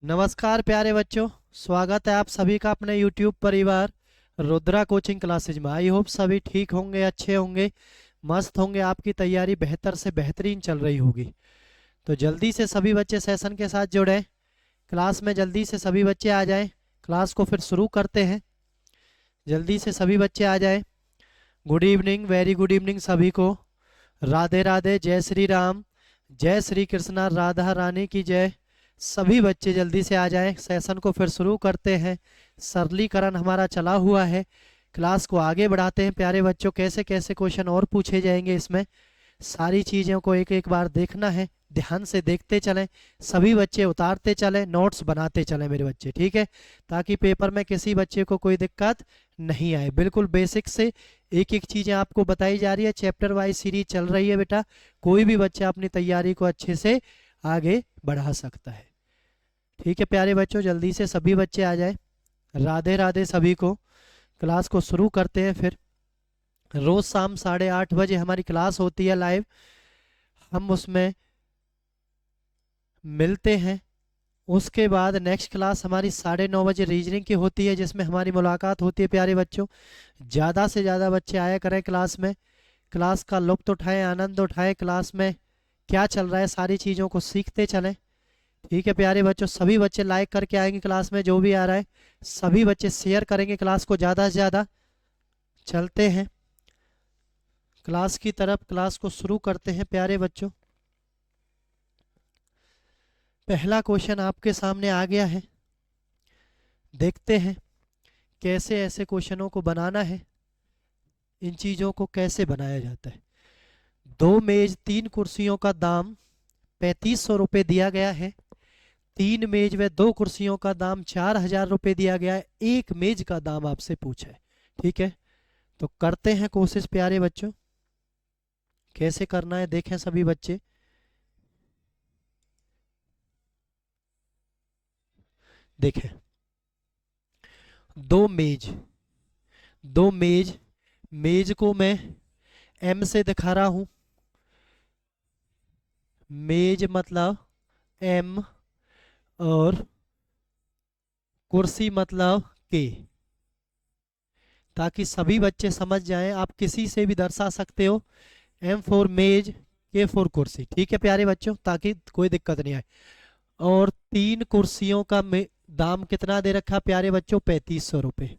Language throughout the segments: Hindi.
नमस्कार प्यारे बच्चों, स्वागत है आप सभी का अपने YouTube परिवार रुद्रा कोचिंग क्लासेज में। आई होप सभी ठीक होंगे, अच्छे होंगे, मस्त होंगे। आपकी तैयारी बेहतर से बेहतरीन चल रही होगी। तो जल्दी से सभी बच्चे सेशन के साथ जुड़ें, क्लास में जल्दी से सभी बच्चे आ जाएं। क्लास को फिर शुरू करते हैं। जल्दी से सभी बच्चे आ जाएं। Good evening, very good evening सभी को। राधे राधे, जय श्री राम, जय श्री कृष्णा, राधा रानी की जय। सभी बच्चे जल्दी से आ जाएं, सेशन को फिर शुरू करते हैं। सरलीकरण हमारा चला हुआ है, क्लास को आगे बढ़ाते हैं। प्यारे बच्चों, कैसे कैसे क्वेश्चन और पूछे जाएंगे, इसमें सारी चीज़ों को एक एक बार देखना है। ध्यान से देखते चलें, सभी बच्चे उतारते चलें, नोट्स बनाते चलें मेरे बच्चे, ठीक है, ताकि पेपर में किसी बच्चे को कोई दिक्कत नहीं आए। बिल्कुल बेसिक से एक एक चीज़ें आपको बताई जा रही है, चैप्टर वाइज सीरीज चल रही है बेटा। कोई भी बच्चा अपनी तैयारी को अच्छे से आगे बढ़ा सकता है, ठीक है। प्यारे बच्चों, जल्दी से सभी बच्चे आ जाए। राधे राधे सभी को। क्लास को शुरू करते हैं। फिर रोज शाम 8:30 बजे हमारी क्लास होती है लाइव, हम उसमें मिलते हैं। उसके बाद नेक्स्ट क्लास हमारी 9:30 बजे रीजनिंग की होती है, जिसमें हमारी मुलाकात होती है। प्यारे बच्चों, ज़्यादा से ज़्यादा बच्चे आया करें क्लास में, क्लास का लुत्फ उठाएं, आनंद उठाएं। क्लास में क्या चल रहा है सारी चीज़ों को सीखते चलें, ठीक है। प्यारे बच्चों, सभी बच्चे लाइक करके आएंगे क्लास में, जो भी आ रहा है सभी बच्चे शेयर करेंगे क्लास को ज़्यादा से ज़्यादा। चलते हैं क्लास की तरफ, क्लास को शुरू करते हैं। प्यारे बच्चों, पहला क्वेश्चन आपके सामने आ गया है। देखते हैं कैसे ऐसे क्वेश्चनों को बनाना है, इन चीज़ों को कैसे बनाया जाता है। 2 मेज 3 कुर्सियों का दाम 3500 रुपये दिया गया है। 3 मेज व 2 कुर्सियों का दाम 4000 रुपये दिया गया है। एक मेज का दाम आपसे पूछा है, ठीक है। तो करते हैं कोशिश प्यारे बच्चों, कैसे करना है देखें सभी बच्चे। देखें, 2 मेज, 2 मेज, मेज को मैं एम से दिखा रहा हूं। मेज मतलब एम, और कुर्सी मतलब के, ताकि सभी बच्चे समझ जाएं। आप किसी से भी दर्शा सकते हो, एम फॉर मेज, के फॉर कुर्सी, ठीक है प्यारे बच्चों, ताकि कोई दिक्कत नहीं आए। और 3 कुर्सियों का दाम कितना दे रखा प्यारे बच्चों, 3500 रुपये,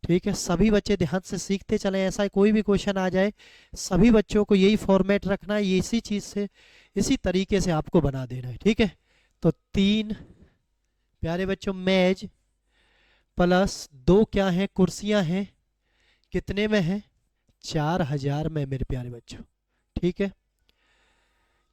ठीक है। सभी बच्चे ध्यान से सीखते चलें, ऐसा कोई भी क्वेश्चन आ जाए सभी बच्चों को यही फॉर्मेट रखना है, इसी चीज़ से इसी तरीके से आपको बना देना है, ठीक है। तो 3 प्यारे बच्चों मेज प्लस 2 क्या है, कुर्सियां हैं, कितने में है, 4000 में मेरे प्यारे बच्चों, ठीक है।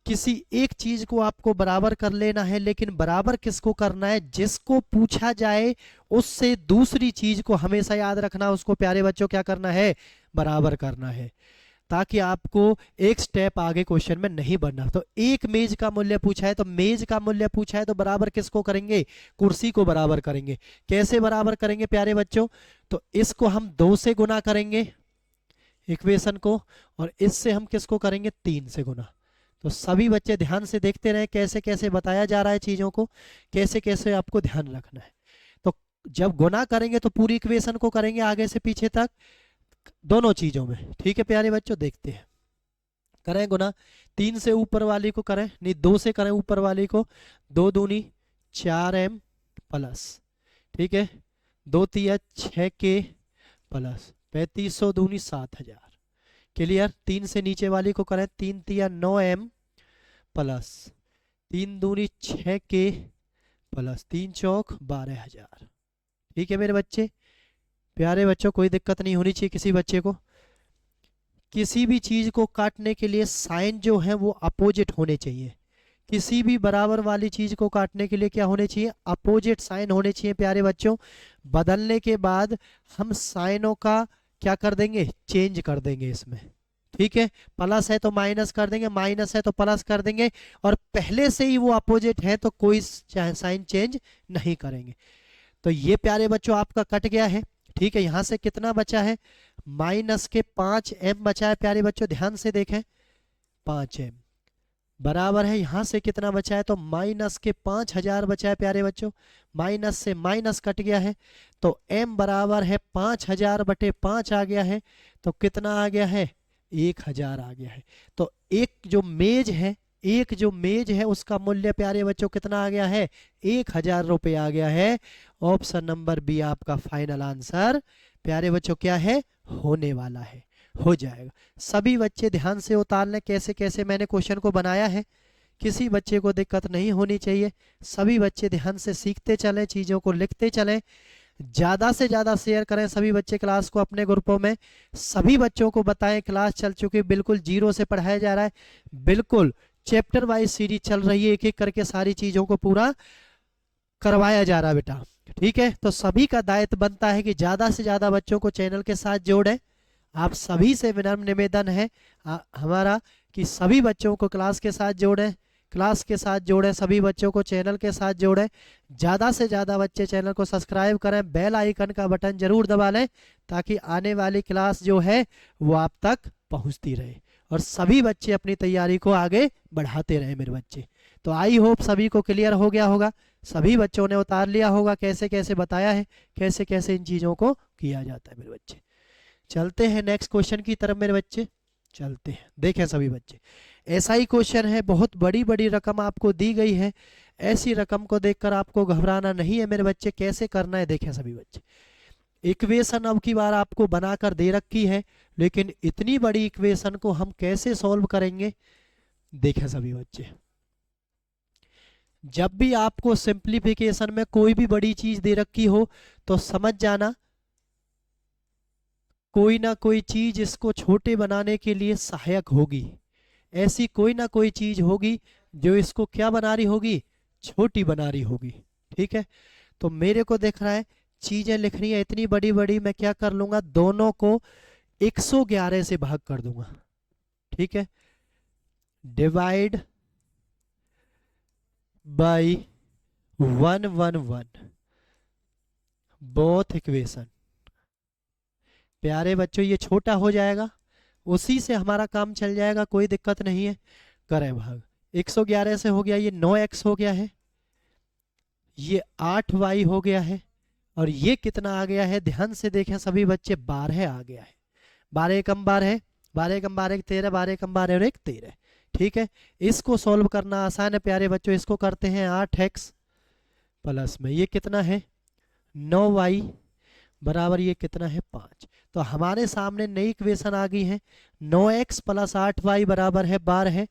किसी एक चीज को आपको बराबर कर लेना है, लेकिन बराबर किसको करना है, जिसको पूछा जाए उससे दूसरी चीज को हमेशा याद रखना, उसको प्यारे बच्चों क्या करना है, बराबर करना है, ताकि आपको एक स्टेप आगे क्वेश्चन में नहीं बढ़ना। तो एक मेज का मूल्य पूछा है, तो मेज का मूल्य पूछा है तो बराबर किसको करेंगे, कुर्सी को बराबर करेंगे। कैसे बराबर करेंगे प्यारे बच्चों, तो इसको हम 2 से गुना करेंगे इक्वेशन को, और इससे हम किसको करेंगे, 3 से गुना। तो सभी बच्चे ध्यान से देखते रहे कैसे कैसे बताया जा रहा है चीज़ों को, कैसे कैसे आपको ध्यान रखना है। तो जब गुना करेंगे तो पूरी इक्वेशन को करेंगे आगे से पीछे तक, दोनों चीज़ों में, ठीक है प्यारे बच्चों। देखते हैं, करें गुना, 3 से ऊपर वाली को करें, नहीं 2 से करें ऊपर वाली को, 2 दूनी 4m प्लस, ठीक है, 2 तिया 6k प्लस 3500 दूनी 7000। क्लियर। 3 से नीचे वाली को करें, 3 तिया 9m प्लस 3 दूनी 6k प्लस 3 चौक 12000, ठीक है मेरे बच्चे। प्यारे बच्चों, कोई दिक्कत नहीं होनी चाहिए किसी बच्चे को। किसी भी चीज को काटने के लिए साइन जो है वो अपोजिट होने चाहिए। किसी भी बराबर वाली चीज को काटने के लिए क्या होने चाहिए, अपोजिट साइन होने चाहिए प्यारे बच्चों। बदलने के बाद हम साइनों का क्या कर देंगे, चेंज कर देंगे इसमें, ठीक है। प्लस है तो माइनस कर देंगे, माइनस है तो प्लस कर देंगे, और पहले से ही वो अपोजिट है तो कोई साइन चेंज नहीं करेंगे। तो ये प्यारे बच्चों आपका कट गया है, ठीक है। यहां से कितना बचा है, -5m बचा है प्यारे बच्चों, ध्यान से देखें, 5m बराबर है, यहां से कितना बचा है तो माइनस के 5000 बचा है प्यारे बच्चों, माइनस से माइनस कट गया है, तो m बराबर है 5000 बटे 5 आ गया है, तो कितना आ गया है 1000 आ गया है। तो एक जो मेज है उसका मूल्य प्यारे बच्चों कितना आ गया है 1000 रुपये आ गया है। ऑप्शन नंबर बी आपका फाइनल आंसर प्यारे बच्चों क्या है, होने वाला है, हो जाएगा। सभी बच्चे ध्यान से उतार लें कैसे कैसे मैंने क्वेश्चन को बनाया है, किसी बच्चे को दिक्कत नहीं होनी चाहिए। सभी बच्चे ध्यान से सीखते चलें, चीज़ों को लिखते चलें, ज़्यादा से ज़्यादा शेयर करें सभी बच्चे क्लास को अपने ग्रुपों में, सभी बच्चों को बताएं क्लास चल चुकी है, बिल्कुल जीरो से पढ़ाया जा रहा है, बिल्कुल चैप्टर वाइज सीरीज चल रही है, एक एक करके सारी चीज़ों को पूरा करवाया जा रहा है बेटा। ठीक है, तो सभी का दायित्व बनता है कि ज़्यादा से ज़्यादा बच्चों को चैनल के साथ जोड़ें। आप सभी से विनम्र निवेदन है हमारा कि सभी बच्चों को क्लास के साथ जोड़ें, क्लास के साथ जोड़ें, सभी बच्चों को चैनल के साथ जोड़ें, ज़्यादा से ज़्यादा बच्चे चैनल को सब्सक्राइब करें, बेल आइकन का बटन जरूर दबा लें ताकि आने वाली क्लास जो है वो आप तक पहुंचती रहे और सभी बच्चे अपनी तैयारी को आगे बढ़ाते रहे मेरे बच्चे। तो आई होप सभी को क्लियर हो गया होगा, सभी बच्चों ने उतार लिया होगा कैसे कैसे बताया है, कैसे कैसे इन चीज़ों को किया जाता है मेरे बच्चे। चलते हैं नेक्स्ट क्वेश्चन की तरफ मेरे बच्चे, चलते हैं। देखें सभी बच्चे, ऐसा ही क्वेश्चन है, बहुत बड़ी बड़ी रकम आपको दी गई है, ऐसी रकम को देखकर आपको घबराना नहीं है मेरे बच्चे। कैसे करना है देखें सभी बच्चे, इक्वेशन अब की बार आपको बनाकर दे रखी है, लेकिन इतनी बड़ी इक्वेशन को हम कैसे सॉल्व करेंगे देखें सभी बच्चे। जब भी आपको सिंप्लीफिकेशन में कोई भी बड़ी चीज दे रखी हो तो समझ जाना कोई ना कोई चीज इसको छोटे बनाने के लिए सहायक होगी, ऐसी कोई ना कोई चीज होगी जो इसको क्या बना रही होगी, छोटी बना रही होगी। ठीक है, तो मेरे को देख रहा है चीजें लिख रही है इतनी बड़ी बड़ी, मैं क्या कर लूंगा दोनों को 111 से भाग कर दूंगा। ठीक है, डिवाइड बाई 111 बोथ इक्वेशन। प्यारे बच्चों ये छोटा हो जाएगा, उसी से हमारा काम चल जाएगा, कोई दिक्कत नहीं है। करें भाग 111 से हो गया, ये 9x हो गया है, ये 8y हो गया है, और ये कितना आ गया है ध्यान से देखें सभी बच्चे 12 आ गया है। 12 कम 12, 12 कम 12 13, 12 कम 12 और 1 13। ठीक है, इसको सॉल्व करना आसान है प्यारे बच्चों, इसको करते हैं 8x प्लस में ये कितना है 9y बराबर ये कितना है 5। तो हमारे सामने नई इक्वेशन आ गई है, 9x प्लस 8y बराबर है 12,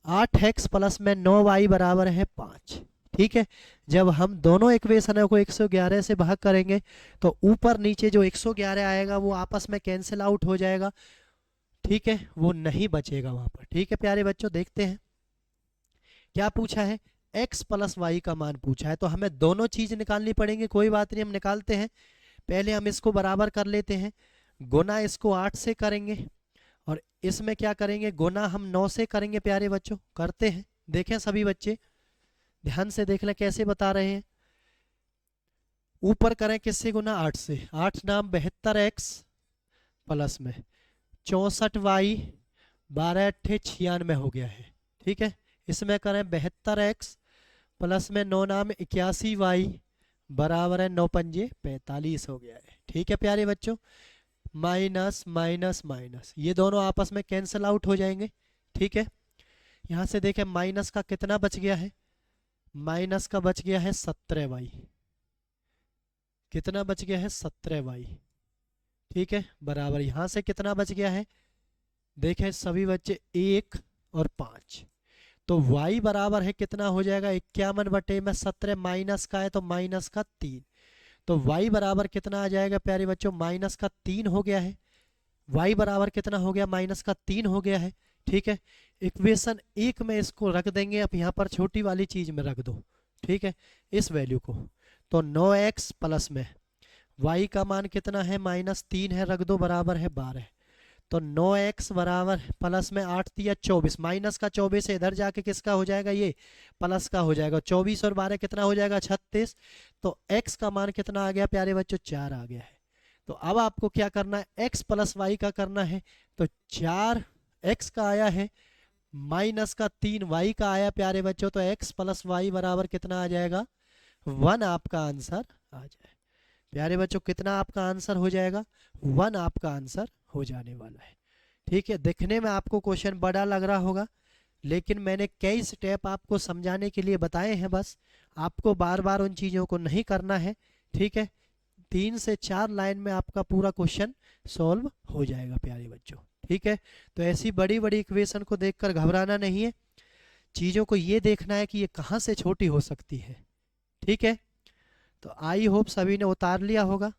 8x प्लस में 9y बराबर है 5। ठीक है, जब हम दोनों इक्वेशनों को 111 से भाग करेंगे तो ऊपर नीचे जो 111 आएगा वो आपस में कैंसिल आउट हो जाएगा। ठीक है, वो नहीं बचेगा वहां पर। ठीक है प्यारे बच्चों, देखते हैं क्या पूछा है, x प्लस वाई का मान पूछा है, तो हमें दोनों चीज निकालनी पड़ेंगी। कोई बात नहीं, हम निकालते हैं। पहले हम इसको बराबर कर लेते हैं, गुना इसको 8 से करेंगे और इसमें क्या करेंगे गुना हम 9 से करेंगे। प्यारे बच्चों करते हैं, देखें सभी बच्चे ध्यान से देख लें कैसे बता रहे हैं। ऊपर करें किससे गुना 8 से, 8 नाम 72x प्लस में 64y 12 अट्ठे 96 हो गया है। ठीक है, इसमें करें 72x प्लस में 9 नाम 81y बराबर है 9 पंजे 45 हो गया है। ठीक है प्यारे बच्चों, माइनस माइनस माइनस ये दोनों आपस में कैंसिल आउट हो जाएंगे। ठीक है, यहाँ से देखें माइनस का कितना बच गया है, माइनस का बच गया है 17y, कितना बच गया है 17y। ठीक है, बराबर यहाँ से कितना बच गया है देखें सभी बच्चे 1 और 5, तो y बराबर है कितना हो जाएगा 51 बटे में 17 माइनस का है तो माइनस का 3, तो y बराबर कितना आ जाएगा प्यारे बच्चों माइनस का 3 हो गया है। y बराबर कितना हो गया माइनस का 3 हो गया है। ठीक है, इक्वेशन 1 में इसको रख देंगे, अब यहाँ पर छोटी वाली चीज में रख दो। ठीक है, इस वैल्यू को, तो 9x प्लस में y का मान कितना है -3 है, रख दो बराबर है 12, तो 9x बराबर प्लस में 8 दिया 24, माइनस का 24 है, इधर जाके किसका हो जाएगा ये प्लस का हो जाएगा, 24 और 12 कितना हो जाएगा 36, तो x का मान कितना आ गया प्यारे बच्चों 4 आ गया है। तो अब आपको क्या करना है x प्लस वाई का करना है, तो 4 x का आया है माइनस का 3y का आया प्यारे बच्चों, तो x प्लस वाई बराबर कितना आ जाएगा, 1 आपका आंसर आ जाए। प्यारे बच्चों कितना आपका आंसर हो जाएगा, 1 आपका आंसर हो जाने वाला है। ठीक है, दिखने में आपको क्वेश्चन बड़ा लग रहा होगा, लेकिन मैंने कई स्टेप आपको समझाने के लिए बताए हैं, बस आपको बार बार उन चीज़ों को नहीं करना है। ठीक है, 3 से 4 लाइन में आपका पूरा क्वेश्चन सॉल्व हो जाएगा प्यारे बच्चों। ठीक है, तो ऐसी बड़ी बड़ी इक्वेशन को देखकर घबराना नहीं है, चीज़ों को ये देखना है कि ये कहाँ से छोटी हो सकती है। ठीक है, तो आई होप सभी ने उतार लिया होगा,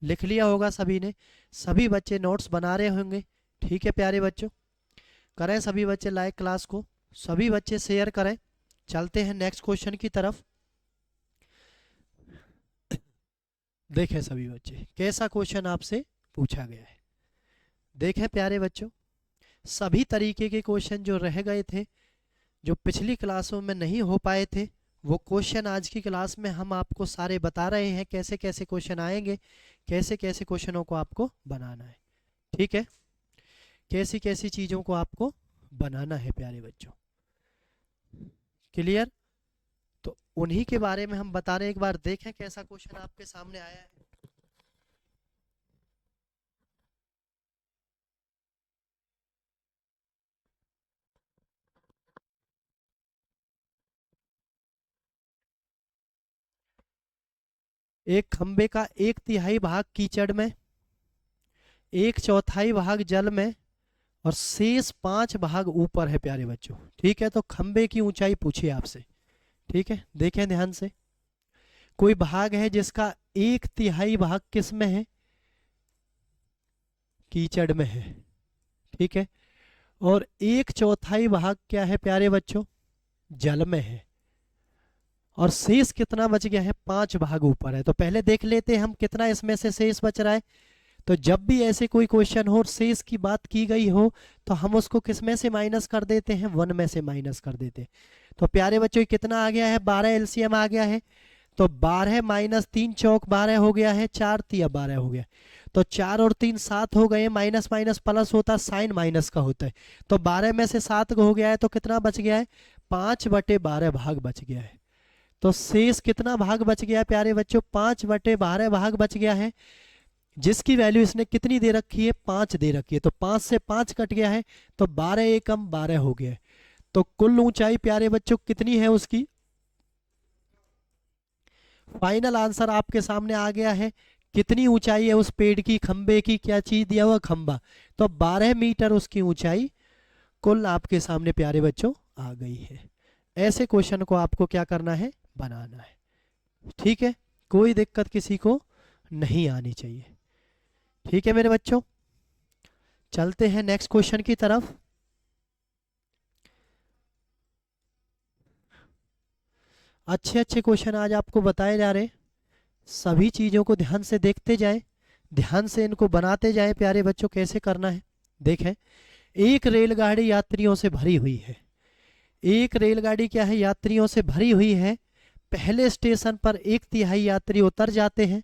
लिख लिया होगा सभी ने, सभी बच्चे नोट्स बना रहे होंगे। ठीक है प्यारे बच्चों, करें सभी बच्चे लाइक क्लास को, सभी बच्चे शेयर करें। चलते हैं नेक्स्ट क्वेश्चन की तरफ। देखें सभी बच्चे कैसा क्वेश्चन आपसे पूछा गया है। देखें प्यारे बच्चों, सभी तरीके के क्वेश्चन जो रह गए थे, जो पिछली क्लासों में नहीं हो पाए थे, वो क्वेश्चन आज की क्लास में हम आपको सारे बता रहे हैं, कैसे कैसे क्वेश्चन आएंगे, कैसे कैसे क्वेश्चनों को आपको बनाना है। ठीक है, कैसी कैसी चीज़ों को आपको बनाना है प्यारे बच्चों, क्लियर। तो उन्हीं के बारे में हम बता रहे हैं, एक बार देखें कैसा क्वेश्चन आपके सामने आया है। एक खंबे का 1/3 भाग कीचड़ में, 1/4 भाग जल में और शेष 5 भाग ऊपर है प्यारे बच्चों। ठीक है, तो खंबे की ऊंचाई पूछी आपसे। ठीक है, देखें ध्यान से, कोई भाग है जिसका 1/3 भाग किस में है, कीचड़ में है। ठीक है, और 1/4 भाग क्या है प्यारे बच्चों, जल में है। और शेष कितना बच गया है, 5 भाग ऊपर है। तो पहले देख लेते हैं हम कितना इसमें से शेष बच रहा है। तो जब भी ऐसे कोई क्वेश्चन हो और शेष की बात की गई हो, तो हम उसको किस में से माइनस कर देते हैं, 1 में से माइनस कर देते हैं। तो प्यारे बच्चों कितना आ गया है, 12 एलसीएम आ गया है। तो 12 माइनस 3 चौक 12 हो गया है, 4 तिया 12 हो गया। तो 4 और 3 7 हो गए, माइनस माइनस प्लस होता है, साइन माइनस का होता है। तो 12 में से 7 हो गया है, तो कितना बच गया है, 5/12 भाग बच गया है। तो शेष कितना भाग बच गया है प्यारे बच्चों, 5/12 भाग बच गया है, जिसकी वैल्यू इसने कितनी दे रखी है, 5 दे रखी है। तो 5 से 5 कट गया है, तो 12 एकम 12 हो गया है। तो कुल ऊंचाई प्यारे बच्चों कितनी है उसकी, फाइनल आंसर आपके सामने आ गया है। कितनी ऊंचाई है उस पेड़ की, खंबे की, क्या चीज दिया हुआ, खंबा। तो 12 मीटर उसकी ऊंचाई कुल आपके सामने प्यारे बच्चों आ गई है। ऐसे क्वेश्चन को आपको क्या करना है, बनाना है। ठीक है, कोई दिक्कत किसी को नहीं आनी चाहिए। ठीक है मेरे बच्चों, चलते हैं नेक्स्ट क्वेश्चन की तरफ। अच्छे अच्छे क्वेश्चन आज आपको बताए जा रहे, सभी चीज़ों को ध्यान से देखते जाएं, ध्यान से इनको बनाते जाएं प्यारे बच्चों। कैसे करना है देखें, एक रेलगाड़ी यात्रियों से भरी हुई है। एक रेलगाड़ी क्या है, यात्रियों से भरी हुई है। पहले स्टेशन पर 1/3 यात्री उतर जाते हैं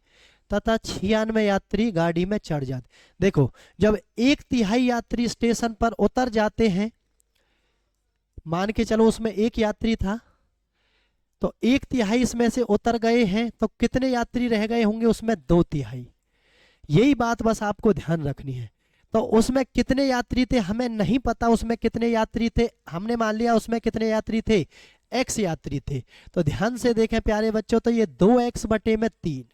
तथा 96 यात्री गाड़ी में चढ़ जाते। देखो, जब 1/3 यात्री स्टेशन पर उतर जाते हैं, मान के चलो उसमें एक यात्री था, तो 1/3 इसमें से उतर गए हैं, तो कितने यात्री रह गए होंगे, उसमें 2/3। यही बात बस आपको ध्यान रखनी है। तो उसमें कितने यात्री थे हमें नहीं पता, उसमें कितने यात्री थे, हमने मान लिया उसमें कितने यात्री थे, x यात्री थे। तो ध्यान से देखें प्यारे बच्चों, तो ये 2x/3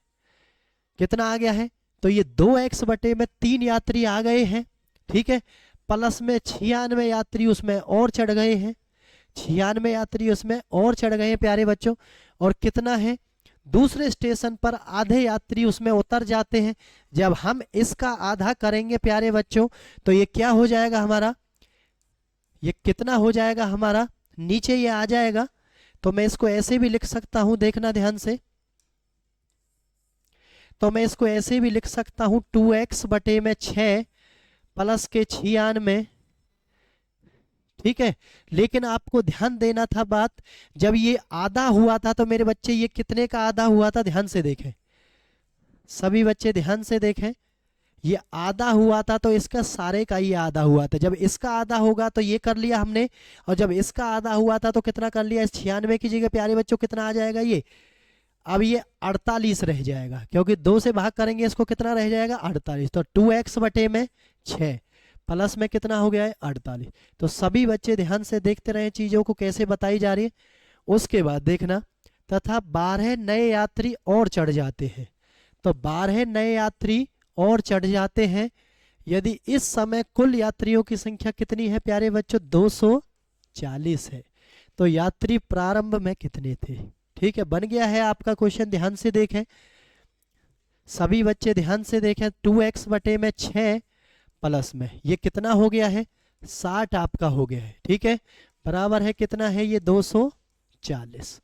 कितना आ गया है, तो ये 2x/3 यात्री आ गए हैं। ठीक है, प्लस में 96 यात्री उसमें और चढ़ गए हैं, 96 यात्री उसमें और चढ़ गए हैं प्यारे बच्चों। और कितना है, दूसरे स्टेशन पर आधे यात्री उसमें उतर जाते हैं। जब हम इसका आधा करेंगे प्यारे बच्चों, तो ये क्या हो जाएगा हमारा, ये कितना हो जाएगा हमारा, नीचे ये आ जाएगा। तो मैं इसको ऐसे भी लिख सकता हूं, देखना ध्यान से, तो मैं इसको ऐसे भी लिख सकता हूं, 2x/6 प्लस के 96। ठीक है, लेकिन आपको ध्यान देना था बात, जब ये आधा हुआ था तो मेरे बच्चे ये कितने का आधा हुआ था, ध्यान से देखें, सभी बच्चे ध्यान से देखें। ये आधा हुआ था तो इसका सारे का ही आधा हुआ था। जब इसका आधा होगा तो ये कर लिया हमने, और जब इसका आधा हुआ था तो कितना कर लिया, इस 96 की जगह प्यारे बच्चों कितना आ जाएगा ये, अब ये 48 रह जाएगा, क्योंकि 2 से भाग करेंगे इसको, कितना रह जाएगा 48। तो 2x बटे में 6 प्लस में कितना हो गया है 48। तो सभी बच्चे ध्यान से देखते रहे चीजों को कैसे बताई जा रही है। उसके बाद देखना, तथा 12 नए यात्री और चढ़ जाते हैं। तो 12 नए यात्री और चढ़ जाते हैं यदि इस समय कुल यात्रियों की संख्या कितनी है प्यारे बच्चों, 240 है। तो यात्री प्रारंभ में कितने थे। ठीक है, बन गया है आपका क्वेश्चन, ध्यान से देखें सभी बच्चे, ध्यान से देखें। 2x बटे में 6 प्लस में ये कितना हो गया है 60 आपका हो गया है। ठीक है, बराबर है कितना है ये 240।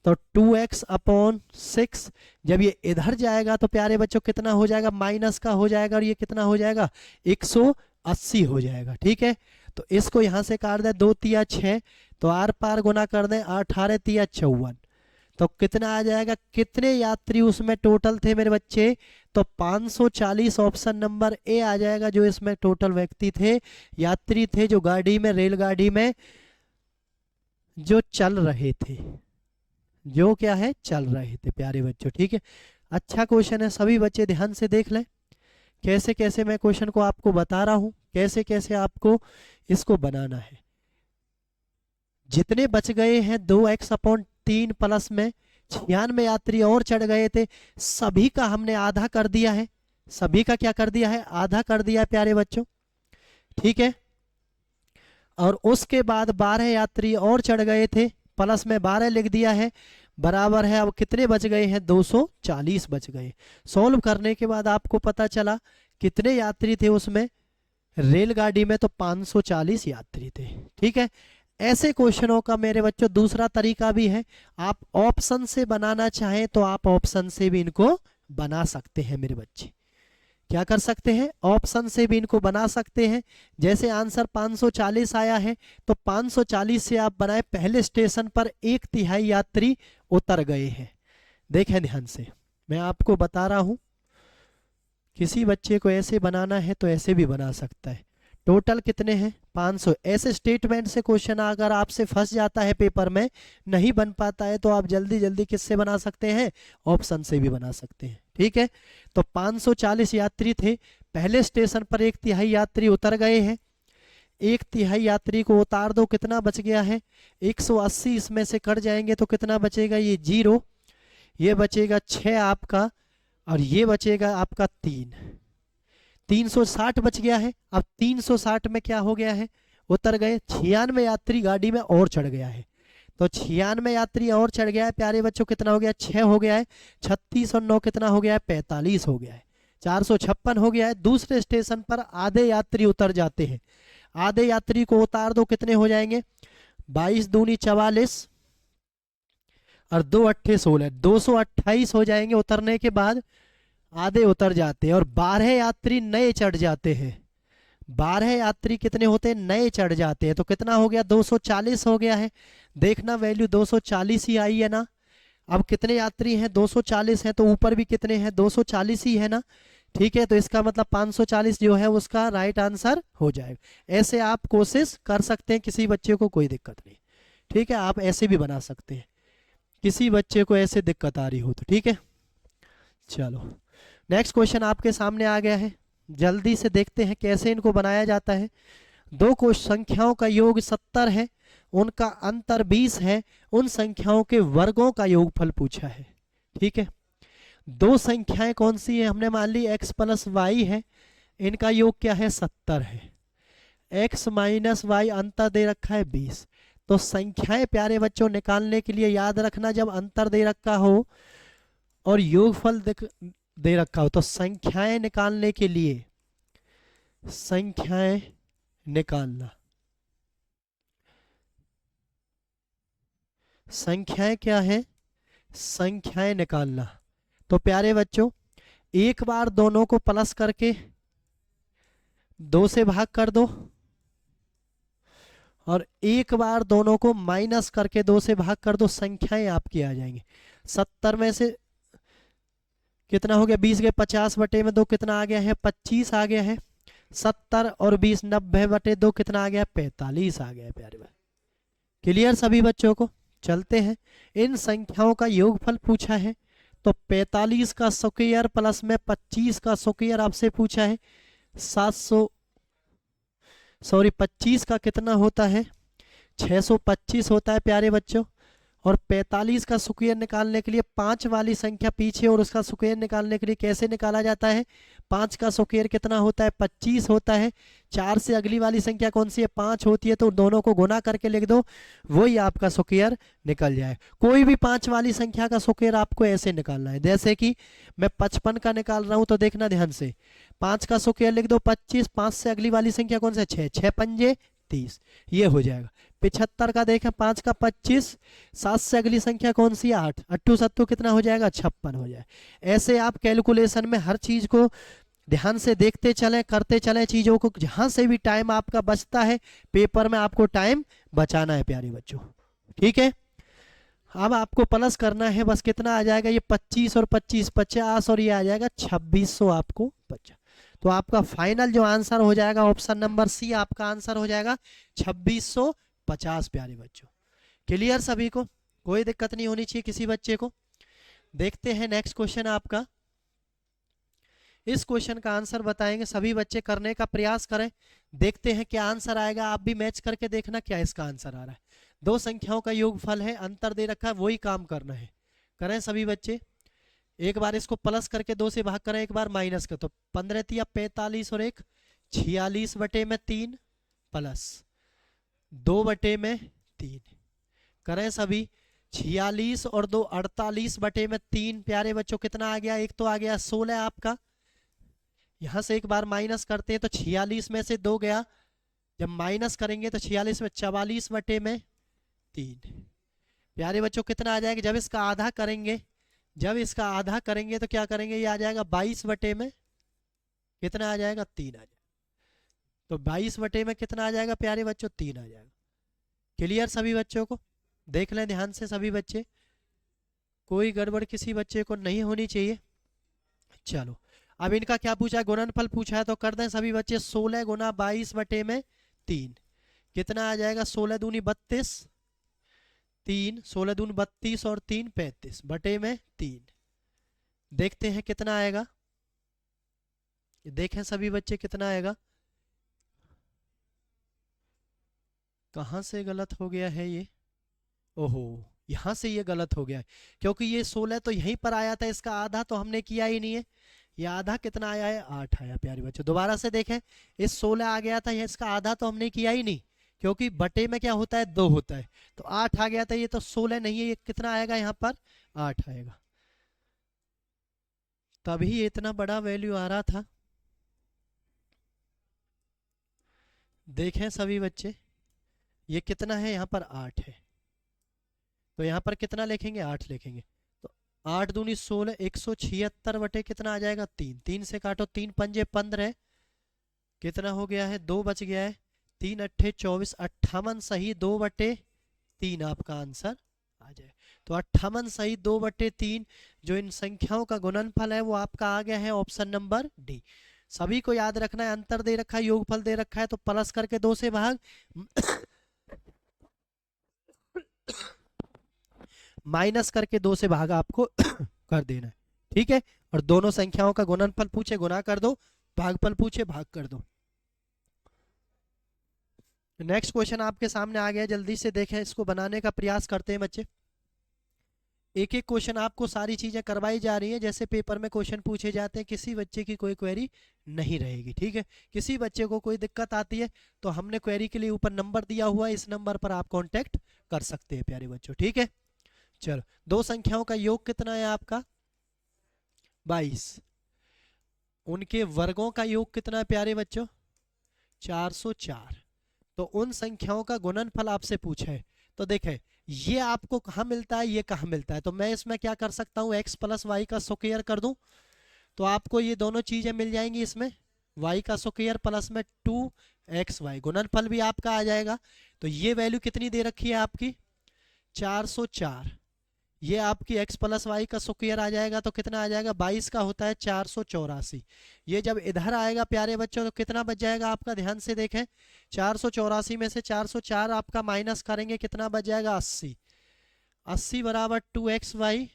तो 2x अपॉन 6, जब ये इधर जाएगा तो प्यारे बच्चों कितना हो जाएगा, माइनस का हो जाएगा, और ये कितना हो जाएगा 180 हो जाएगा। ठीक है, तो इसको यहां से काट दें, 2 तिया 6, तो आर पार गुना कर दें, 18 तिया 54, तो कितना आ जाएगा, कितने यात्री उसमें टोटल थे मेरे बच्चे, तो 540 ऑप्शन नंबर ए आ जाएगा, जो इसमें टोटल व्यक्ति थे, यात्री थे, जो गाड़ी में, रेलगाड़ी में जो चल रहे थे, जो क्या है चल रहे थे प्यारे बच्चों। ठीक है, अच्छा क्वेश्चन है, सभी बच्चे ध्यान से देख लें कैसे कैसे मैं क्वेश्चन को आपको बता रहा हूं, कैसे कैसे आपको इसको बनाना है। जितने बच गए हैं 2x अपॉन 3 प्लस में 96 यात्री और चढ़ गए थे, सभी का हमने आधा कर दिया है, सभी का क्या कर दिया है, आधा कर दिया है प्यारे बच्चों। ठीक है, और उसके बाद 12 यात्री और चढ़ गए थे, प्लस में 12 लिख दिया है, बराबर है, अब कितने बच गए हैं 240 बच गए। सॉल्व करने के बाद आपको पता चला कितने यात्री थे उसमें, रेलगाड़ी में तो 540 यात्री थे। ठीक है, ऐसे क्वेश्चनों का मेरे बच्चों दूसरा तरीका भी है, आप ऑप्शन से बनाना चाहें तो आप ऑप्शन से भी इनको बना सकते हैं मेरे बच्चे। क्या कर सकते हैं, ऑप्शन से भी इनको बना सकते हैं। जैसे आंसर 540 आया है तो 540 से आप बनाए, पहले स्टेशन पर 1/3 यात्री उतर गए हैं। देखें ध्यान से, मैं आपको बता रहा हूं, किसी बच्चे को ऐसे बनाना है तो ऐसे भी बना सकता है। टोटल कितने हैं 500। ऐसे स्टेटमेंट से क्वेश्चन अगर आपसे फंस जाता है पेपर में, नहीं बन पाता है, तो आप जल्दी जल्दी किससे बना सकते हैं, ऑप्शन से भी बना सकते हैं। ठीक है, तो 540 यात्री थे, पहले स्टेशन पर 1/3 यात्री उतर गए हैं, 1/3 यात्री को उतार दो, कितना बच गया है 180, इसमें से कट जाएंगे तो कितना बचेगा, ये 0, ये बचेगा 6 आपका, और ये बचेगा आपका 360 बच गया है। अब 360 में क्या हो गया है, उतर गए। 96 यात्री गाड़ी में और चढ़ गया है, तो 96 यात्री और चढ़ गया है प्यारे बच्चों, कितना हो गया 6 हो गया है, 36 और 9 कितना हो गया है 45 हो गया है, 456 हो गया है। दूसरे स्टेशन पर आधे यात्री उतर जाते हैं, आधे यात्री को उतार दो, कितने हो जाएंगे 22 दूनी 44 और 2 अट्ठे 16, 228 हो जाएंगे उतरने के बाद, आधे उतर जाते हैं, और 12 यात्री नए चढ़ जाते हैं। 12 यात्री कितने होते हैं, नए चढ़ जाते हैं, तो कितना हो गया 240 हो गया है। देखना वैल्यू 240 ही आई है ना। अब कितने यात्री हैं 240 हैं, तो ऊपर भी कितने हैं 240 ही है ना। ठीक है, तो इसका मतलब 540 जो है उसका राइट आंसर हो जाएगा। ऐसे आप कोशिश कर सकते हैं, किसी बच्चे को कोई दिक्कत नहीं। ठीक है, आप ऐसे भी बना सकते हैं, किसी बच्चे को ऐसे दिक्कत आ रही हो तो। ठीक है, चलो नेक्स्ट क्वेश्चन आपके सामने आ गया है, जल्दी से देखते हैं कैसे इनको बनाया जाता है। दो संख्याओं का योग 70 है, उनका अंतर 20 है, उन संख्याओं के वर्गों का योगफल पूछा है। ठीक है, दो संख्याएं कौन सी है, हमने मान ली x प्लस वाई है, इनका योग क्या है 70 है, x माइनस वाई अंतर दे रखा है 20। तो संख्याएं प्यारे बच्चों निकालने के लिए याद रखना, जब अंतर दे रखा हो और योगफल दे रखा हो, तो संख्याएं निकालने के लिए, संख्याएं निकालना, संख्याएं क्या है, संख्याएं निकालना। तो प्यारे बच्चों एक बार दोनों को प्लस करके 2 से भाग कर दो, और एक बार दोनों को माइनस करके 2 से भाग कर दो, संख्याएं आपकी आ जाएंगी। 70 में से कितना हो गया 20 गए 50 बटे में 2 कितना आ गया है 25 आ गया है। 70 और 20 90 बटे 2 कितना आ गया 45 आ गया है प्यारे भाई। क्लियर सभी बच्चों को। चलते हैं, इन संख्याओं का योगफल पूछा है तो 45 का स्क्वायर प्लस में 25 का स्क्वायर आपसे पूछा है 700 सॉरी 25 का कितना होता है 625 होता है प्यारे बच्चों। और 45 का स्क्वायर निकालने के लिए 5 वाली संख्या पीछे और उसका स्क्वायर निकालने के लिए कैसे निकाला जाता है 5 का स्क्वायर कितना होता है 25 होता है। 4 से अगली वाली संख्या कौन सी है 5 होती है तो दोनों को गुना करके लिख दो, वही आपका स्क्वायर निकल जाए। कोई भी 5 वाली संख्या का स्क्वायर आपको ऐसे निकालना है, जैसे कि मैं 55 का निकाल रहा हूं तो देखना ध्यान से 5 का स्क्वायर लिख दो 25, 5 से अगली वाली संख्या कौन सा 6, 6 पंजे 30, ये हो जाएगा। 75 का देखें 5 का 25, 7 से अगली संख्या कौन सी है 8, 8 7 कितना हो जाएगा 56 हो जाए। ऐसे आप कैलकुलेशन में हर चीज को ध्यान से देखते चलें, करते चलें चीजों को, जहां से भी टाइम आपका बचता है पेपर में आपको टाइम बचाना है प्यारे बच्चों, ठीक है। अब आपको प्लस करना है, बस कितना आ जाएगा ये 25 और 25 50 और ये आ जाएगा 2600 आपको 50। तो आपका फाइनल जो आंसर हो जाएगा ऑप्शन नंबर सी आपका आंसर हो जाएगा 2650 प्यारे बच्चों। क्लियर सभी को, कोई दिक्कत नहीं होनी चाहिए किसी बच्चे को। देखते हैं नेक्स्ट क्वेश्चन आपका। इस क्वेश्चन का आंसर बताएंगे, सभी बच्चे करने का प्रयास करें, देखते हैं क्या आंसर आएगा। आप भी मैच करके देखना क्या इसका आंसर आ रहा है। दो संख्याओं का योगफल है, अंतर दे रखा है, वही काम करना है। करें सभी बच्चे, एक बार इसको प्लस करके 2 से भाग करें, एक बार माइनस कर, तो 15 तिया 45 और 1 46 बटे में 3 प्लस 2 बटे में 3। करें सभी, 46 और 2 48 बटे में 3 प्यारे बच्चों कितना आ गया, एक तो आ गया 16 आपका। यहां से एक बार माइनस करते हैं तो 46 में से 2 गया, जब माइनस करेंगे तो 46 में 44 बटे में 3 प्यारे बच्चों कितना आ जाएगा। जब इसका आधा करेंगे, जब इसका आधा करेंगे तो क्या करेंगे, ये आ जाएगा 22 बटे में कितना आ जाएगा 3 आ जाएगा। तो 22 बटे में कितना आ जाएगा प्यारे बच्चों 3 आ जाएगा। क्लियर सभी बच्चों को, देख लें ध्यान से सभी बच्चे, कोई गड़बड़ किसी बच्चे को नहीं होनी चाहिए। चलो अब इनका क्या पूछा है, गुणनफल पूछा है, तो कर दें सभी बच्चे 16 गुना 22 बटे में 3 कितना आ जाएगा 16 दूनी 32, 3 16 दूनी 32 और 3 35 बटे में 3। देखते हैं कितना आएगा, देखें सभी बच्चे कितना आएगा। कहां से गलत हो गया है ये, ओहो यहां से ये गलत हो गया है, क्योंकि ये 16 तो यहीं पर आया था, इसका आधा तो हमने किया ही नहीं है। ये आधा कितना आया है 8 आया प्यारे बच्चों। दोबारा से देखें, इस 16 आ गया था, ये इसका आधा तो हमने किया ही नहीं, क्योंकि बटे में क्या होता है 2 होता है, तो 8 आ गया था। ये तो 16 नहीं है, ये कितना आएगा यहाँ पर 8 आएगा, तभी ये इतना बड़ा वैल्यू आ रहा था। देखें सभी बच्चे, ये कितना है यहाँ पर 8 है, तो यहाँ पर कितना लिखेंगे 8 लिखेंगे, तो 8 दूनी 16 176 बटे कितना आ जाएगा 3, 3 से काटो 3 पंजे 15 कितना हो गया है 2 बच गया है, 3 अट्ठे 24 58 सही 2 बटे 3 आपका आंसर आ जाए। तो 58 सही 2 बटे 3 जो इन संख्याओं का गुणनफल है वो आपका आ गया है ऑप्शन नंबर डी। सभी को याद रखना है, अंतर दे रखा है योगफल दे रखा है तो प्लस करके 2 से भाग माइनस करके 2 से भाग आपको कर देना है, ठीक है। और दोनों संख्याओं का गुणनफल पूछे गुना कर दो, भागफल पूछे भाग कर दो। नेक्स्ट क्वेश्चन आपके सामने आ गया, जल्दी से देखें, इसको बनाने का प्रयास करते हैं बच्चे। एक एक क्वेश्चन आपको सारी चीजें करवाई जा रही हैं, जैसे पेपर में क्वेश्चन पूछे जाते हैं, किसी बच्चे की कोई क्वेरी नहीं रहेगी, ठीक है। किसी बच्चे को कोई दिक्कत आती है तो हमने क्वेरी के लिए ऊपर नंबर दिया हुआ है, इस नंबर पर आप कांटेक्ट कर सकते हैं प्यारे बच्चों, ठीक है। चलो, दो संख्याओं का योग कितना है आपका 22, उनके वर्गों का योग कितना है प्यारे बच्चों 404। तो उन संख्याओं का गुणनफल आपसे पूछा है, तो देखें ये आपको कहाँ मिलता है, ये कहाँ मिलता है, तो मैं इसमें क्या कर सकता हूँ x प्लस वाई का स्क्वायर कर दूं, तो आपको ये दोनों चीजें मिल जाएंगी। इसमें y का स्क्वायर प्लस में 2xy गुणनफल भी आपका आ जाएगा। तो ये वैल्यू कितनी दे रखी है आपकी 404, ये आपकी x प्लस वाई का स्क्वायर आ जाएगा तो कितना आ जाएगा, 22 का होता है 484। ये जब इधर आएगा प्यारे बच्चों तो कितना बच जाएगा आपका, ध्यान से देखें, 484 में से 404 आपका माइनस करेंगे, कितना बच जाएगा, 80। 80 बराबर 2xy,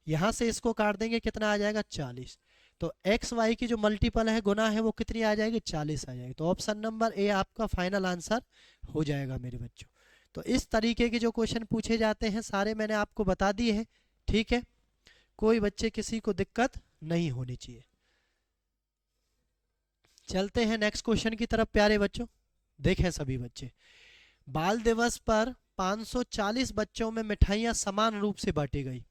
यहाँ से इसको काट देंगे, कितना आ जाएगा, 40। तो एक्स वाई की जो मल्टीपल है, गुना है, वो कितनी आ जाएगी, 40 आ जाएगी। तो ऑप्शन नंबर ए आपका फाइनल आंसर हो जाएगा मेरे बच्चों। तो इस तरीके के जो क्वेश्चन पूछे जाते हैं सारे मैंने आपको बता दिए हैं, ठीक है। कोई बच्चे किसी को दिक्कत नहीं होनी चाहिए। चलते हैं नेक्स्ट क्वेश्चन की तरफ प्यारे बच्चों। देखें सभी बच्चे, बाल दिवस पर 540 बच्चों में मिठाइयां समान रूप से बांटी गई,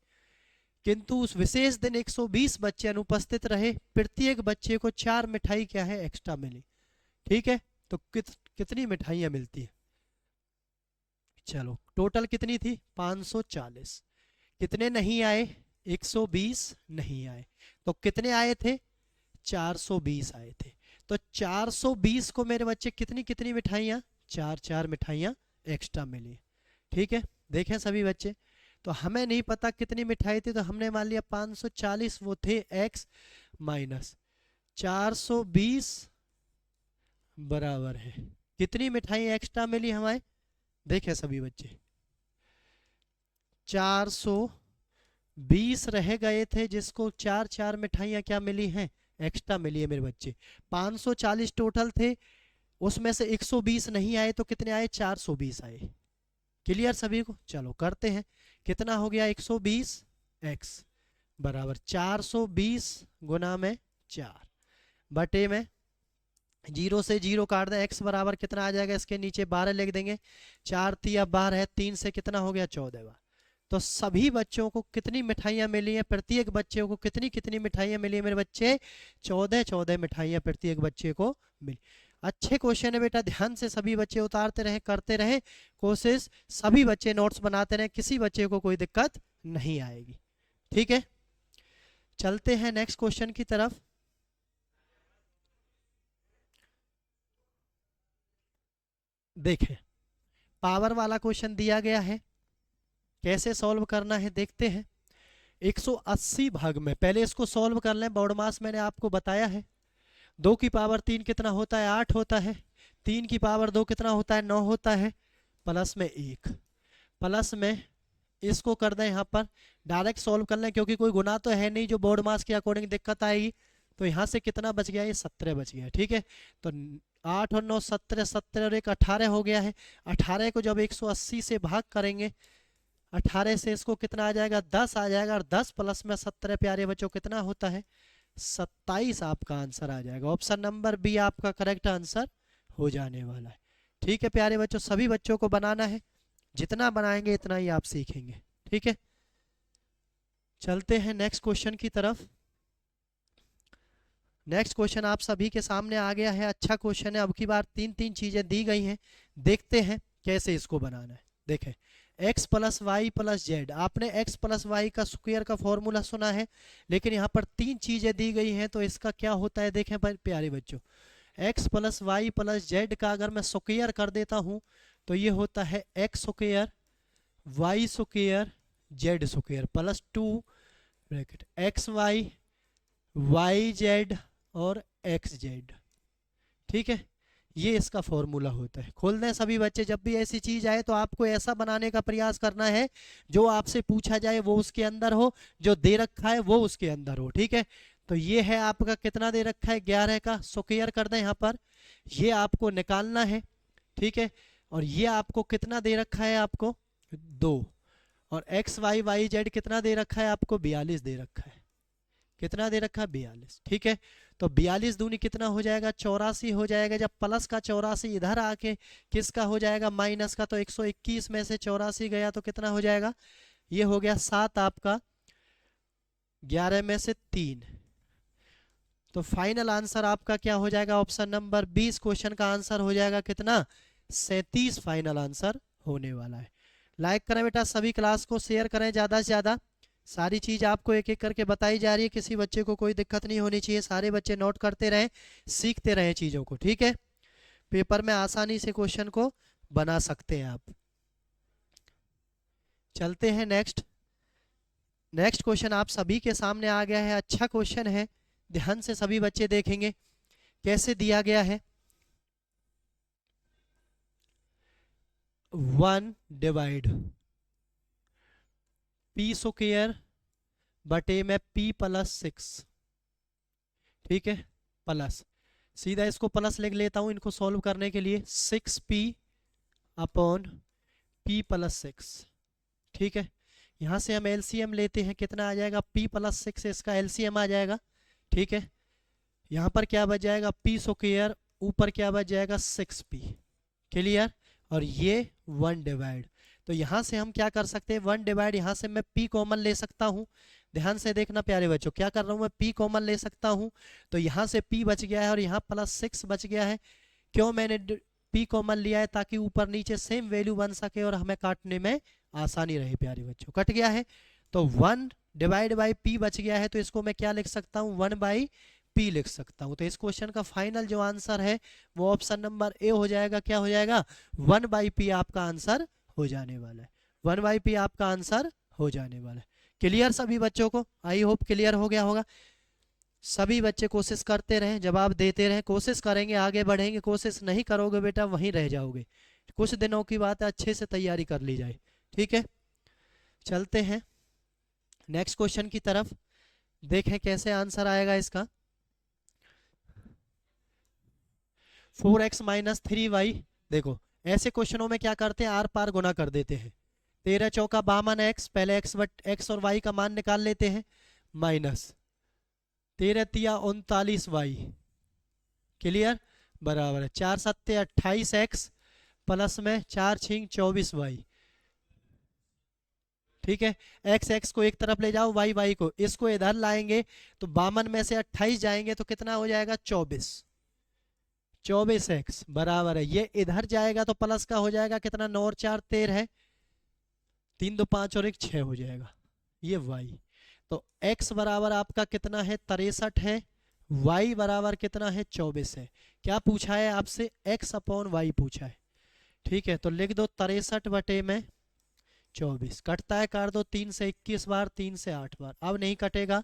किंतु उस विशेष दिन 120 बच्चे अनुपस्थित रहे, प्रत्येक बच्चे को 4 मिठाई क्या है, एक्स्ट्रा मिली। ठीक है, तो कितनी मिठाइयां मिलती है, चलो टोटल कितनी थी, 540। कितने नहीं आए, 120 नहीं आए, तो कितने आए थे, 420 आए थे। तो 420 को मेरे बच्चे कितनी कितनी मिठाइयाँ, 4 मिठाइयाँ एक्स्ट्रा मिली। ठीक है, देखें सभी बच्चे, तो हमें नहीं पता कितनी मिठाई थी, तो हमने मान लिया 540 वो थे x माइनस 420 बराबर है कितनी मिठाई एक्स्ट्रा मिली हमें, देखें सभी बच्चे, 420 रह गए थे, जिसको 4 मिठाइयाँ क्या मिली हैं, एक्स्ट्रा मिली है मेरे बच्चे। 540 टोटल थे, उसमें से 120 नहीं आए, तो कितने आए, 420 आए। क्लियर सभी को, चलो करते हैं, कितना हो गया, 120 x बराबर 420 गुना में 4 बटे में 0 से 0 काट दें, x बराबर कितना आ जाएगा, इसके नीचे 12 लिख देंगे, 4 3 12 है, 3 से कितना हो गया, 14। तो सभी बच्चों को कितनी मिठाइयाँ मिली हैं, प्रत्येक बच्चे को कितनी कितनी मिठाइयाँ मिली है मेरे बच्चे, 14 मिठाइयाँ प्रत्येक बच्चे को मिली। अच्छे क्वेश्चन है बेटा, ध्यान से सभी बच्चे उतारते रहे, करते रहे कोशिश, सभी बच्चे नोट्स बनाते रहे, किसी बच्चे को कोई दिक्कत नहीं आएगी। ठीक है, चलते हैं नेक्स्ट क्वेश्चन की तरफ। देखें, पावर वाला क्वेश्चन दिया गया है, कैसे सॉल्व करना है देखते हैं। 180 भाग में, पहले इसको सॉल्व कर लें, बोर्ड मास मैंने आपको बताया है, 2 की पावर 3 कितना होता है, 8 होता है, 3 की पावर 2 कितना होता है, 9 होता है, प्लस में 1, प्लस में इसको कर दें यहाँ पर, डायरेक्ट सॉल्व कर लें, क्योंकि कोई गुना तो है नहीं जो बोर्ड मास के अकॉर्डिंग दिक्कत आएगी। तो यहाँ से कितना बच गया, ये 17 बच गया। ठीक है, तो 8 और 9 17, 17 और 1 18 हो गया है। 18 को जब 180 से भाग करेंगे, 18 से इसको कितना आ जाएगा, 10 आ जाएगा, और 10 प्लस में 17 प्यारे बच्चों कितना होता है, 27 आपका आंसर आ जाएगा। ऑप्शन नंबर बी आपका करेक्ट आंसर हो जाने वाला है। ठीक है प्यारे बच्चों, सभी बच्चों को बनाना है, जितना बनाएंगे इतना ही आप सीखेंगे। ठीक है, चलते हैं नेक्स्ट क्वेश्चन की तरफ। नेक्स्ट क्वेश्चन आप सभी के सामने आ गया है, अच्छा क्वेश्चन है। अब की बार 3 चीजें दी गई हैं, देखते हैं कैसे इसको बनाना है। देखें, x plus y plus z, आपने x प्लस वाई का स्क्वायर का फॉर्मूला सुना है, लेकिन यहाँ पर 3 चीजें दी गई हैं, तो इसका क्या होता है, देखें प्यारे बच्चों, x plus y plus z का अगर मैं स्क्वायर कर देता हूँ तो ये होता है x square y square z square plus 2 bracket x y y z और एक्स जेड। ठीक है, ये इसका फॉर्मूला होता है। खोल दें सभी बच्चे, जब भी ऐसी चीज आए तो आपको ऐसा बनाने का प्रयास करना है जो आपसे पूछा जाए वो उसके अंदर हो, जो दे रखा है वो उसके अंदर हो। ठीक है, तो ये है आपका कितना दे रखा है, 11 का स्क्वायर कर दें यहाँ पर, ये आपको निकालना है। ठीक है, और ये आपको कितना दे रखा है, आपको 2, और एक्स वाई वाई जेड कितना दे रखा है, आपको 42 दे रखा है। कितना दे रखा है, 42। ठीक है, तो 42 दूनी कितना हो जाएगा, 84 हो जाएगा। जब प्लस का 84 इधर आके किसका हो जाएगा, माइनस का, तो 121 में से 84 गया तो कितना हो जाएगा, ये हो गया 7 आपका, 11 में से 3। तो फाइनल आंसर आपका क्या हो जाएगा, ऑप्शन नंबर 20 क्वेश्चन का आंसर हो जाएगा कितना, 37 फाइनल आंसर होने वाला है। लाइक करें बेटा सभी, क्लास को शेयर करें ज़्यादा से ज़्यादा। सारी चीज़ आपको एक एक करके बताई जा रही है, किसी बच्चे को कोई दिक्कत नहीं होनी चाहिए, सारे बच्चे नोट करते रहें, सीखते रहें चीज़ों को। ठीक है, पेपर में आसानी से क्वेश्चन को बना सकते हैं आप। चलते हैं नेक्स्ट। नेक्स्ट क्वेश्चन आप सभी के सामने आ गया है। अच्छा क्वेश्चन है, ध्यान से सभी बच्चे देखेंगे कैसे दिया गया है। 1 डिवाइड पी स्क्वायर बटे में p प्लस 6, ठीक है, प्लस, सीधा इसको प्लस लिख लेता हूं इनको सॉल्व करने के लिए, 6p अपॉन p प्लस 6, ठीक है। यहाँ से हम एलसीएम लेते हैं, कितना आ जाएगा, p प्लस 6 इसका एलसीएम आ जाएगा, ठीक है। यहाँ पर क्या बच जाएगा, p स्क्वायर, ऊपर क्या बच जाएगा 6p, क्लियर। और ये 1 डिवाइड, तो यहाँ से हम क्या कर सकते हैं, 1 डिवाइड, यहाँ से मैं p कॉमन ले सकता हूँ। ध्यान से देखना प्यारे बच्चों, क्या कर रहा हूँ मैं, p कॉमन ले सकता हूँ। तो यहाँ से p बच गया है और यहाँ प्लस 6 बच गया है। क्यों मैंने p कॉमन लिया है, ताकि ऊपर नीचे सेम वैल्यू बन सके और हमें काटने में आसानी रहे प्यारे बच्चों। कट गया है तो 1 डिवाइड बाई p बच गया है, तो इसको मैं क्या लिख सकता हूँ, 1 बाई p लिख सकता हूँ। तो इस क्वेश्चन का फाइनल जो आंसर है वो ऑप्शन नंबर ए हो जाएगा। क्या हो जाएगा, 1 बाई p आपका आंसर हो जाने वाला है। 1 बाई p आपका आंसर हो जाने वाला है। क्लियर सभी बच्चों को, आई होप क्लियर हो गया होगा। सभी बच्चे कोशिश करते रहें, जवाब देते रहें, कोशिश करेंगे आगे बढ़ेंगे, कोशिश नहीं करोगे बेटा वहीं रह जाओगे। कुछ दिनों की बात है, अच्छे से तैयारी कर ली जाए, ठीक है। चलते हैं नेक्स्ट क्वेश्चन की तरफ, देखें कैसे आंसर आएगा इसका। 4x माइनस 3y, देखो ऐसे क्वेश्चनों में क्या करते हैं, आर पार गुना कर देते हैं। 13 चौका 52 x, पहले x और y का मान निकाल लेते हैं, माइनस 13 तिया 39 y, क्लियर, बराबर है 4 सत्ते 28 x प्लस में 4 छिंग 24 y, ठीक है। x को एक तरफ ले जाओ, y को, इसको इधर लाएंगे तो 52 में से 28 जाएंगे तो कितना हो जाएगा, 24x बराबर है, ये इधर जाएगा तो प्लस का हो जाएगा कितना, 9 और 4 13 है, 3 2 5 और 1 6 हो जाएगा, ये y। तो x बराबर आपका कितना है, 63 है, y बराबर कितना है, 24 है। क्या पूछा है आपसे, x अपॉन y पूछा है, ठीक है। तो लिख दो 63 बटे में 24, कटता है काट दो, 3 से 21 बार, 3 से 8 बार, अब नहीं कटेगा,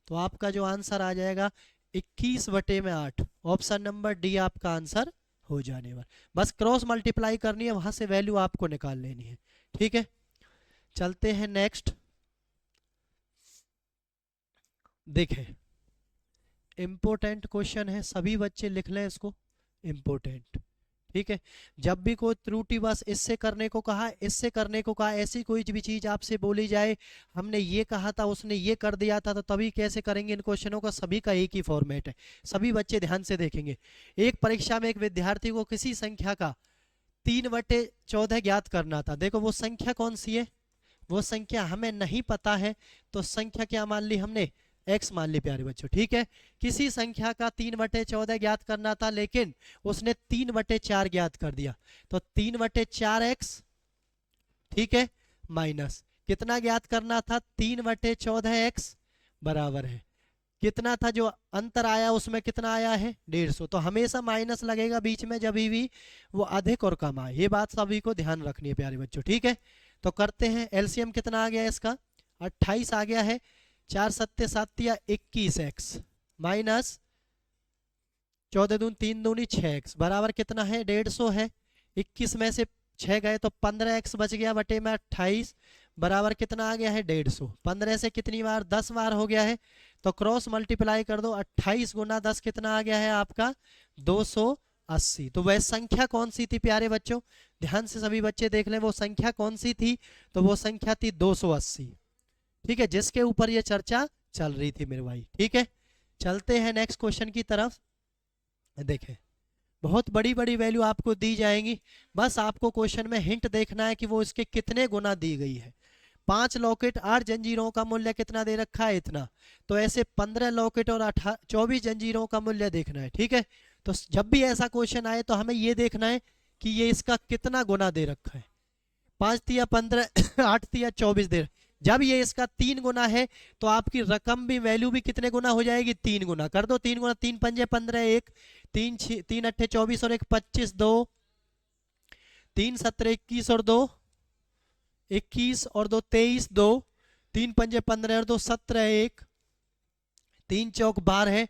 तो आपका जो आंसर आ जाएगा 21 बटे में 8, ऑप्शन नंबर डी आपका आंसर हो जाने वाला। बस क्रॉस मल्टीप्लाई करनी है, वहां से वैल्यू आपको निकाल लेनी है, ठीक है। चलते हैं नेक्स्ट, देखें इम्पोर्टेंट क्वेश्चन है, सभी बच्चे लिख लें इसको, इम्पोर्टेंट, ठीक है। जब भी कोई त्रुटि बस इससे करने को कहा, इससे करने को कहा, ऐसी कोई भी चीज आपसे बोली जाए, हमने ये कहा था उसने ये कर दिया था, तो तभी कैसे करेंगे, इन क्वेश्चनों का सभी का एक ही फॉर्मेट है। सभी बच्चे ध्यान से देखेंगे। एक परीक्षा में एक विद्यार्थी को किसी संख्या का 3/14 ज्ञात करना था। देखो वो संख्या कौन सी है, वो संख्या हमें नहीं पता है, तो संख्या क्या मान ली हमने, x मान ली प्यारे बच्चों, ठीक है। किसी संख्या का 3/14 ज्ञात करना था, लेकिन उसने 3/4 ज्ञात कर दिया, तो 3/4x, ठीक है, माइनस कितना ज्ञात करना था, 3/14x बराबर है कितना था, जो अंतर आया उसमें कितना आया है, 150। तो हमेशा माइनस लगेगा बीच में जब भी वो अधिक और कम आए, ये बात सभी को ध्यान रखनी है प्यारे बच्चों, ठीक है। तो करते हैं, एलसीएम कितना आ गया है इसका, 28 आ गया है, 4 सत्ते 7 या 21x माइनस 14 दूनी 3 दूनी 6x बराबर कितना है, 150 है। 21 में से 6 गए तो 15x बच गया बटे में 28 बराबर कितना आ गया है, 150। 15 से कितनी बार, 10 बार हो गया है, तो क्रॉस मल्टीप्लाई कर दो, 28 गुना 10 कितना आ गया है आपका, 280। तो वह संख्या कौन सी थी प्यारे बच्चों, ध्यान से सभी बच्चे देख लें, वो संख्या कौन सी थी, तो वो संख्या थी 280, ठीक है, जिसके ऊपर ये चर्चा चल रही थी मेरे भाई, ठीक है। चलते हैं नेक्स्ट क्वेश्चन की तरफ। देखें बहुत बड़ी बड़ी वैल्यू आपको दी जाएंगी, बस आपको क्वेश्चन में हिंट देखना है कि वो इसके कितने गुना दी गई है। 5 लॉकेट 8 जंजीरों का मूल्य कितना दे रखा है, इतना, तो ऐसे 15 लॉकेट और 24 जंजीरों का मूल्य देखना है, ठीक है। तो जब भी ऐसा क्वेश्चन आए तो हमें ये देखना है कि ये इसका कितना गुना दे रखा है, 5 तिया 15 8 तिया 24 दे, जब ये इसका 3 गुना है तो आपकी रकम भी, वैल्यू भी कितने गुना हो जाएगी, 3 गुना कर दो, 3 गुना, 3 पंजे 15, 1 3 अट्ठे 24 और 1 25, 2 3 17 21 और 2 21 और 2 23, 2 3 पंजे 15 और 2 17 है, 1 3 चौक 12 है,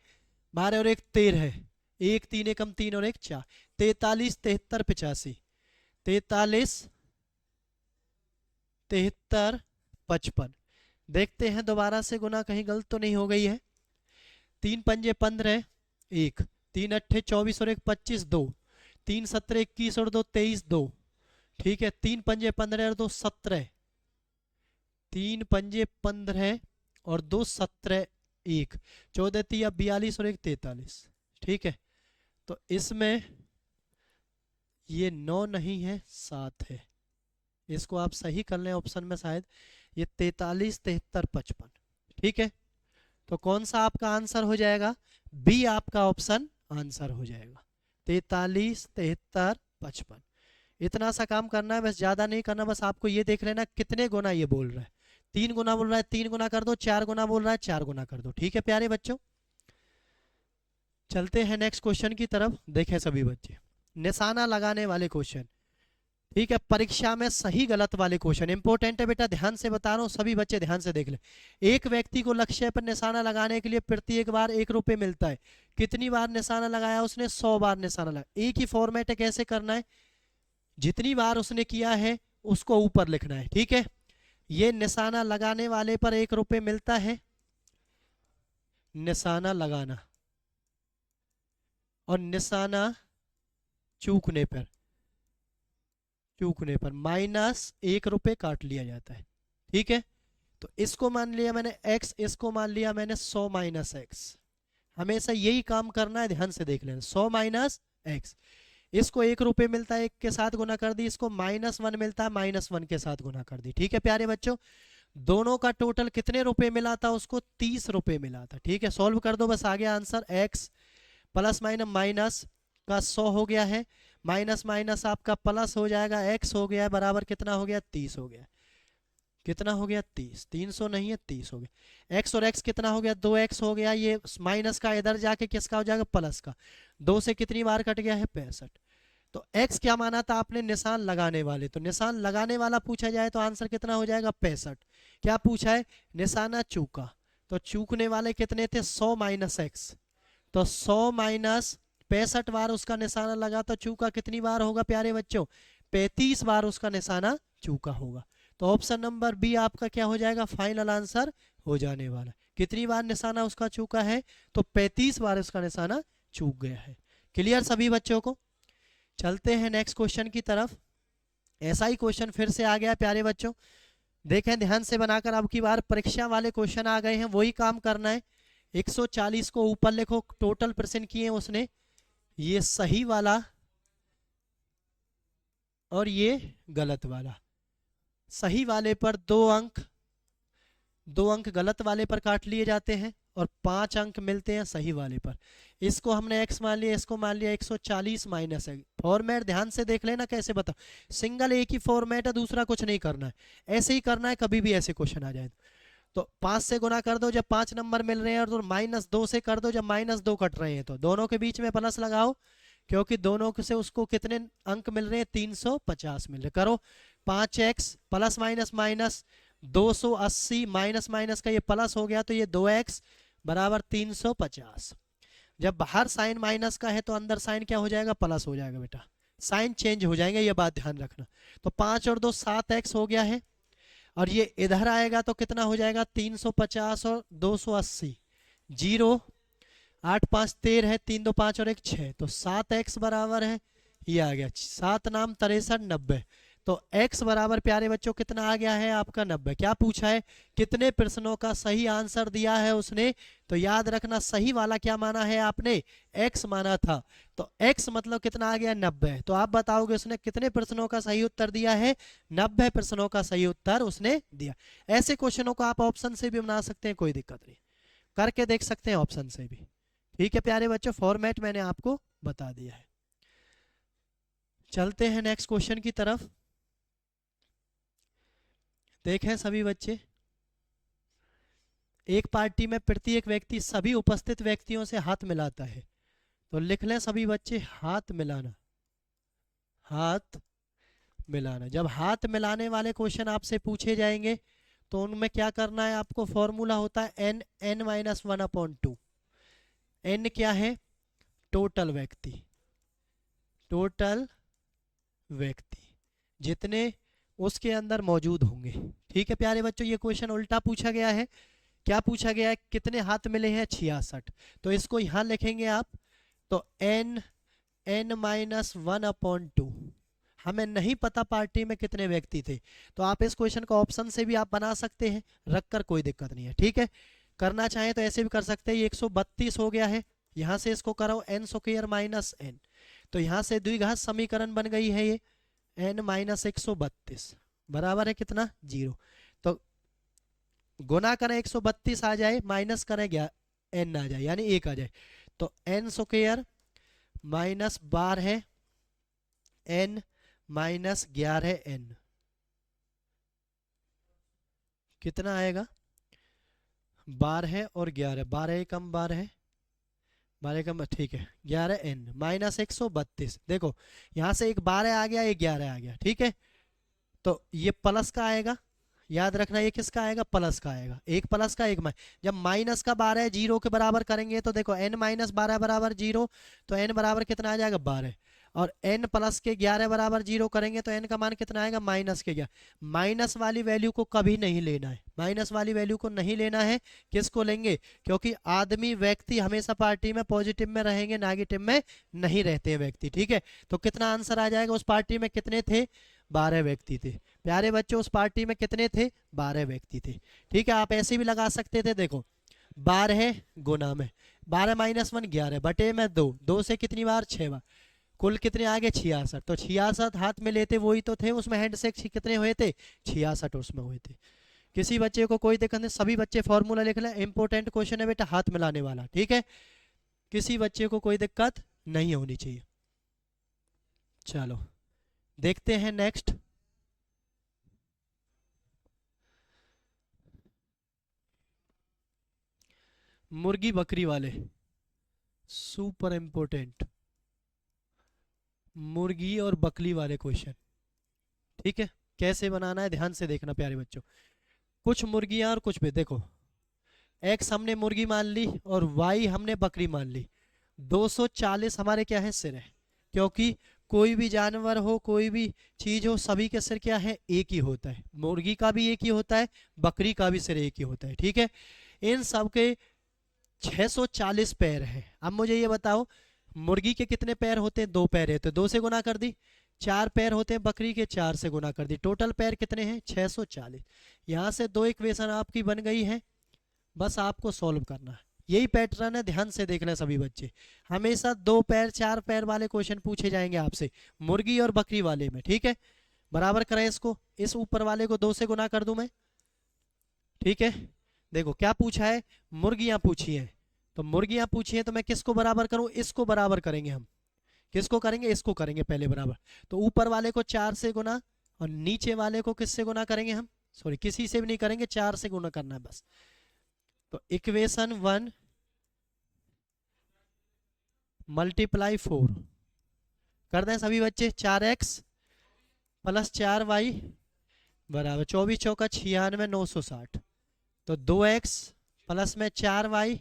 12 और 1 13 है, 1 3 एकम 3 और 1 4, 43 73 85, 43 73 55। देखते हैं दोबारा से गुना कहीं गलत तो नहीं हो गई है। 3 पंजे 15 1, 3 अट्ठे 24 और 1 25 2, 3 17 21 और 2 23 2, ठीक है। 3 पंजे 15 और 2 17, 3 पंजे 15 और 2 17 1, 14 3 42 और 1 43, ठीक है। तो इसमें ये 9 नहीं है 7 है, इसको आप सही कर लें ऑप्शन में, शायद ये 43 73 55, ठीक है। तो कौन सा आपका आंसर हो जाएगा? बी आपका ऑप्शन आंसर हो जाएगा, 43 73 55। इतना सा काम करना है, बस ज्यादा नहीं करना, बस आपको ये देख लेना कितने गुना ये बोल रहा है। 3 गुना बोल रहा है 3 गुना कर दो, 4 गुना बोल रहा है 4 गुना कर दो, ठीक है प्यारे बच्चों। चलते हैं नेक्स्ट क्वेश्चन की तरफ। देखें सभी बच्चे, निशाना लगाने वाले क्वेश्चन, ठीक है, परीक्षा में सही गलत वाले क्वेश्चन इंपॉर्टेंट है बेटा, ध्यान से बता रहा हूँ, सभी बच्चे ध्यान से देख ले। एक व्यक्ति को लक्ष्य पर निशाना लगाने के लिए प्रत्येक बार 1 रुपये मिलता है। कितनी बार निशाना लगाया उसने? 100 बार निशाना लगाया। एक ही फॉर्मेट है, कैसे करना है? जितनी बार उसने किया है उसको ऊपर लिखना है, ठीक है। ये निशाना लगाने वाले पर 1 रुपये मिलता है, निशाना लगाना, और निशाना चूकने पर -1 रुपये काट लिया जाता है, ठीक है। तो इसको मान लिया मैंने x, इसको मान लिया मैंने 100 माइनस एक्स। हमेशा यही काम करना है, ध्यान से देख लेना। 100 माइनस एक्स, इसको 1 रुपये मिलता है, 1 के साथ गुना कर दी, इसको -1 मिलता है, -1 के साथ गुना कर दी, ठीक है प्यारे बच्चों। दोनों का टोटल कितने रुपए मिला था उसको? 30 रुपये मिला था, ठीक है। सॉल्व कर दो बस, आ गया answer. x plus minus minus का 100 हो गया है, माइनस माइनस आपका प्लस हो जाएगा, x हो गया बराबर कितना हो गया? 30 हो गया। कितना हो गया? 30, 300 नहीं है 30 हो गया। x और x कितना हो गया? 2x हो गया। ये माइनस का इधर जाके किसका हो जाएगा? प्लस का। 2 से कितनी बार कट गया है? 65। तो x क्या माना था आपने? निशान लगाने वाले। तो निशान लगाने वाला पूछा जाए तो आंसर कितना हो जाएगा? 65। क्या पूछा है? निशाना चूका। तो चूकने वाले कितने थे? 100 माइनस एक्स। तो 100 माइनस 65 बार उसका निशाना लगा, तो चूका कितनी बार होगा प्यारे बच्चों? 35 बार उसका निशाना चूका होगा। तो ऑप्शन नंबर बी आपका क्या हो जाएगा? फाइनल आंसर हो जाने वाला। कितनी बार निशाना उसका चूका है? तो 35 बार उसका निशाना चूक गया है। क्लियर सभी बच्चों को? चलते हैं नेक्स्ट क्वेश्चन की तरफ। ऐसा ही क्वेश्चन फिर से आ गया प्यारे बच्चों, देखें ध्यान से बनाकर। अब की बार परीक्षा वाले क्वेश्चन आ गए हैं, वही काम करना है। 140 को ऊपर लिखो, टोटल परसेंट किए उसने, ये सही वाला और ये गलत वाला। सही वाले पर 2 अंक गलत वाले पर काट लिए जाते हैं और 5 अंक मिलते हैं सही वाले पर। इसको हमने x मान लिया, इसको मान लिया 140 माइनस है। फॉर्मेट ध्यान से देख लेना कैसे, बता सिंगल एक ही फॉर्मेट है, दूसरा कुछ नहीं करना है, ऐसे ही करना है। कभी भी ऐसे क्वेश्चन आ जाए तो 5 से गुना कर दो जब 5 नंबर मिल रहे हैं, और तो -2 से कर दो जब -2 कट रहे हैं। तो दोनों के बीच में प्लस लगाओ, क्योंकि दोनों से उसको कितने अंक मिल रहे हैं? 350 मिल रहे। करो 5x plus minus minus 280 minus minus का ये प्लस हो गया, तो ये 2x बराबर 350। जब बाहर साइन माइनस का है तो अंदर साइन क्या हो जाएगा? प्लस हो जाएगा बेटा, साइन चेंज हो जाएंगे, ये बात ध्यान रखना। तो 5 और 2 7x हो गया है, और ये इधर आएगा तो कितना हो जाएगा? 350 और 280, 0 8 5 13 है, 3 2 5 और 1 6, तो 7x बराबर है, ये आ गया 7 नाम 63 90। तो x बराबर प्यारे बच्चों कितना आ गया है आपका? 90। क्या पूछा है? कितने प्रश्नों का सही आंसर दिया है उसने? तो याद रखना सही वाला क्या माना है आपने? x माना था। तो x मतलब कितना आ गया? 90। तो आप बताओगे उसने कितने प्रश्नों का सही उत्तर दिया है? 90 प्रश्नों का सही उत्तर उसने दिया। ऐसे क्वेश्चनों को आप ऑप्शन से भी बना सकते हैं, कोई दिक्कत नहीं, करके देख सकते हैं ऑप्शन से भी। ठीक है प्यारे बच्चों, फॉर्मेट मैंने आपको बता दिया है। चलते हैं नेक्स्ट क्वेश्चन की तरफ। देखें सभी बच्चे, एक पार्टी में प्रत्येक व्यक्ति सभी उपस्थित व्यक्तियों से हाथ मिलाता है। तो लिख लें सभी बच्चे, हाथ मिलाना। हाथ मिलाना। जब हाथ मिलाने वाले क्वेश्चन आपसे पूछे जाएंगे तो उनमें क्या करना है आपको, फॉर्मूला होता है एन, एन माइनस 1/2। एन क्या है, टोटल व्यक्ति, टोटल व्यक्ति जितने उसके अंदर मौजूद होंगे। ठीक है प्यारे बच्चों, ये क्वेश्चन उल्टा पूछा गया है। क्या पूछा गया है, कितने हाथ मिले हैं, 66। तो इसको यहां लिखेंगे आप, तो एन, एन माइनस 1/2। हमें नहीं पता पार्टी में कितने व्यक्ति थे, तो आप इस क्वेश्चन को ऑप्शन से भी आप बना सकते हैं, रखकर कोई दिक्कत नहीं है। ठीक है, करना चाहें तो ऐसे भी कर सकते हैं। ये 132 हो गया है, यहां से इसको करो एन स्क्वायर माइनस एन, तो यहां से द्विघात समीकरण बन गई है ये एन माइनस 132 बराबर है कितना, 0। तो गुना करें 132 आ जाए, माइनस करें एन आ जाए, यानी 1 आ जाए, तो n square minus 12 n minus 11 n कितना आएगा, 12 और 11, 12 कम 12, 12 कम, ठीक है 11 एन माइनस 132। देखो यहाँ से एक 12 आ गया, एक 11 आ गया, ठीक है, तो ये प्लस का आएगा, याद रखना ये किसका आएगा, प्लस का आएगा, एक प्लस का एक जब माइनस का 12 जीरो के बराबर करेंगे तो देखो n माइनस 12 बराबर 0, तो n बराबर कितना आ जाएगा 12, और n प्लस के 11 बराबर 0 करेंगे तो n का मान कितना आएगा, माइनस के 11। माइनस वाली वैल्यू को कभी नहीं लेना है, माइनस वाली वैल्यू को नहीं लेना है। किसको लेंगे, क्योंकि आदमी व्यक्ति हमेशा पार्टी में पॉजिटिव में रहेंगे, नेगेटिव में नहीं रहते हैं व्यक्ति। ठीक है, तो कितना आंसर आ जाएगा, उस पार्टी में कितने थे, 12 व्यक्ति थे। प्यारे बच्चों उस पार्टी में कितने थे, 12 व्यक्ति थे। ठीक है, आप ऐसे भी लगा सकते थे, देखो 12 गुना में 12 माइनस 1 11 बटे में 2, 2 से कितनी बार, 6 बार, कुल कितने आगे 66। तो 66 हाथ में लेते वही तो थे, उसमें हैंड से कितने हुए थे, 66 उसमें हुए थे। किसी बच्चे को कोई दिक्कत नहीं, सभी बच्चे फॉर्मूला लिख लें, इंपॉर्टेंट क्वेश्चन है बेटा, हाथ मिलाने वाला। ठीक है, किसी बच्चे को कोई दिक्कत नहीं होनी चाहिए। चलो देखते हैं नेक्स्ट। मुर्गी बकरी वाले, सुपर इंपोर्टेंट, मुर्गी और बकरी वाले क्वेश्चन। ठीक है, कैसे बनाना है ध्यान से देखना प्यारे बच्चों। कुछ मुर्गियां और कुछ भी, देखो एक्स हमने मुर्गी मान ली और वाई हमने बकरी मान ली। 240 हमारे क्या है, सिर है, क्योंकि कोई भी जानवर हो, कोई भी चीज हो, सभी के सिर क्या है, एक ही होता है। मुर्गी का भी एक ही होता है, बकरी का भी सिर एक ही होता है। ठीक है, इन सब के 640 पैर है। अब मुझे ये बताओ मुर्गी के कितने पैर होते हैं, 2 पैर है, तो 2 से गुना कर दी। 4 पैर होते हैं बकरी के, 4 से गुना कर दी। टोटल पैर कितने हैं, 640। यहाँ से 2 इक्वेशन आपकी बन गई है, बस आपको सॉल्व करना है। यही पैटर्न है, ध्यान से देखना सभी बच्चे, हमेशा 2 पैर 4 पैर वाले क्वेश्चन पूछे जाएंगे आपसे मुर्गी और बकरी वाले में। ठीक है, बराबर करें इसको, इस ऊपर वाले को 2 से गुना कर दूं मैं। ठीक है, देखो क्या पूछा है, मुर्गियां पूछी है, तो मुर्गियां पूछी है तो मैं किसको बराबर करूं, इसको बराबर करेंगे हम। किसको करेंगे, इसको करेंगे पहले बराबर। तो ऊपर वाले को 4 से गुना और नीचे वाले को किससे गुना करेंगे हम, सॉरी किसी से भी नहीं करेंगे, 4 से गुना करना है बस। तो इक्वेशन 1 मल्टीप्लाई 4 कर दें सभी बच्चे, 4x प्लस 4y बराबर 24 चौका 96 960, तो 2x प्लस में 4y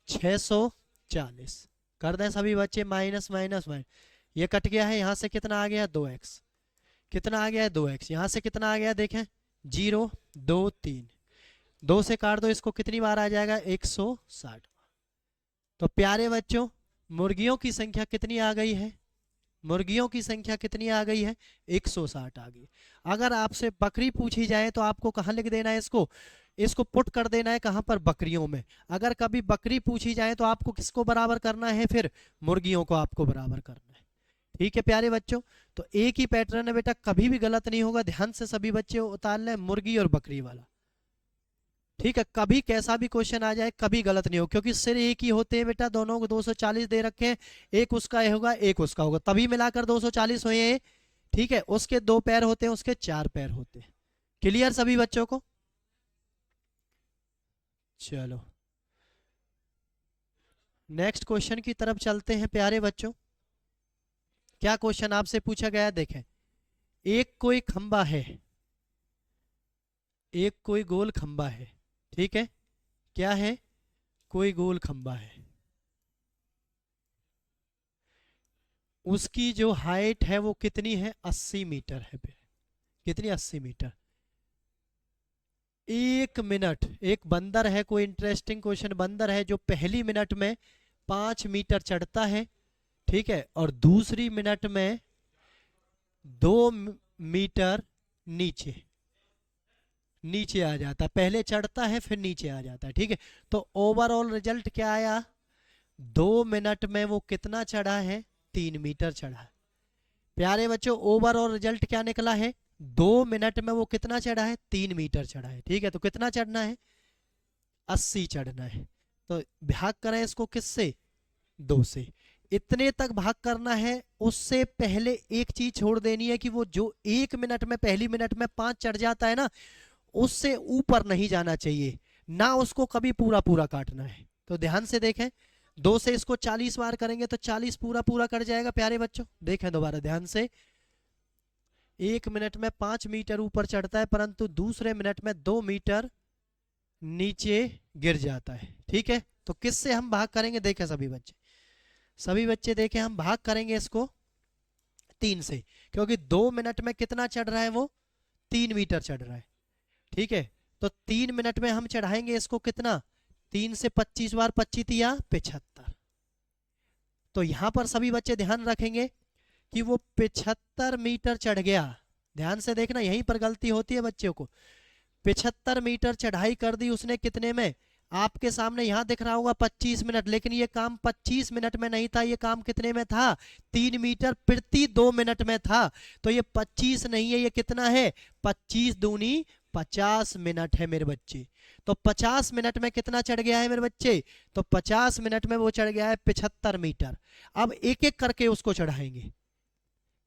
640 कर दें सभी बच्चे, माइनस माइनस माइनस, ये कट गया है, यहाँ से कितना आ गया 2x, कितना आ गया है 2x, यहाँ से कितना आ गया देखें 0 2 3, 2 से काट दो इसको, कितनी बार आ जाएगा 160। तो प्यारे बच्चों मुर्गियों की संख्या कितनी आ गई है, मुर्गियों की संख्या कितनी आ गई है, 160 आ गई। अगर आपसे बकरी पूछी जाए तो आपको कहाँ लिख देना है इसको, इसको पुट कर देना है कहाँ पर, बकरियों में। अगर कभी बकरी पूछी जाए तो आपको किसको बराबर करना है, फिर मुर्गियों को आपको बराबर करना है। ठीक है प्यारे बच्चों, तो एक ही पैटर्न है बेटा, कभी भी गलत नहीं होगा, ध्यान से सभी बच्चे उतार लें, मुर्गी और बकरी वाला। ठीक है, कभी कैसा भी क्वेश्चन आ जाए कभी गलत नहीं हो, क्योंकि सिर एक ही होते हैं बेटा, दोनों को 240 दे रखे हैं, एक उसका होगा एक उसका होगा, तभी मिलाकर 240 हुए हैं। ठीक है, उसके 2 पैर होते हैं, उसके 4 पैर होते हैं। क्लियर सभी बच्चों को। चलो नेक्स्ट क्वेश्चन की तरफ चलते हैं प्यारे बच्चों। क्या क्वेश्चन आपसे पूछा गया देखें, एक कोई खंबा है, एक कोई गोल खंबा है, ठीक है, क्या है, कोई गोल खंबा है, उसकी जो हाइट है वो कितनी है, 80 मीटर है, कितनी, 80 मीटर। 1 मिनट, एक बंदर है, कोई इंटरेस्टिंग क्वेश्चन, बंदर है जो पहली मिनट में 5 मीटर चढ़ता है, ठीक है, और दूसरी मिनट में 2 मीटर नीचे नीचे आ जाता है, पहले चढ़ता है फिर नीचे आ जाता है, ठीक है। तो ओवरऑल रिजल्ट क्या आया, 2 मिनट में वो कितना चढ़ा है, 3 मीटर चढ़ा है। प्यारे बच्चों ओवरऑल रिजल्ट क्या निकला है, 2 मिनट में वो कितना चढ़ा है, 3 मीटर चढ़ा है, ठीक है। तो कितना चढ़ना है, 80 चढ़ना है। तो भाग करें इसको किससे, 2 से, इतने तक भाग करना है। उससे पहले एक चीज छोड़ देनी है कि वो जो 1 मिनट में, पहली मिनट में 5 चढ़ जाता है ना, उससे ऊपर नहीं जाना चाहिए ना, उसको कभी पूरा पूरा काटना है। तो ध्यान से देखें, 2 से इसको 40 बार करेंगे तो 40 पूरा पूरा कट जाएगा। प्यारे बच्चों देखें दोबारा ध्यान से, 1 मिनट में 5 मीटर ऊपर चढ़ता है परंतु दूसरे मिनट में 2 मीटर नीचे गिर जाता है, ठीक है। तो किससे हम भाग करेंगे, देखें सभी बच्चे देखें, हम भाग करेंगे इसको 3 से, क्योंकि 2 मिनट में कितना चढ़ रहा है, वो 3 मीटर चढ़ रहा है, ठीक है। तो 3 मिनट में हम चढ़ाएंगे इसको कितना, 3 से 25 बार, 25 या 75। तो यहां पर सभी बच्चे ध्यान रखेंगे कि वो 75 मीटर चढ़ गया। ध्यान से देखना, यहीं पर गलती होती है बच्चों को। 75 मीटर चढ़ाई कर दी उसने कितने में, आपके सामने यहां दिख रहा होगा 25 मिनट, लेकिन ये काम 25 मिनट में नहीं था, ये काम कितने में था, 3 मीटर प्रति 2 मिनट में था। तो ये 25 नहीं है, ये कितना है, 25 दूनी 50 मिनट है मेरे बच्चे। तो 50 मिनट में कितना चढ़ गया है मेरे बच्चे, तो 50 मिनट में वो चढ़ गया है 75 मीटर। अब एक एक करके उसको चढ़ाएंगे,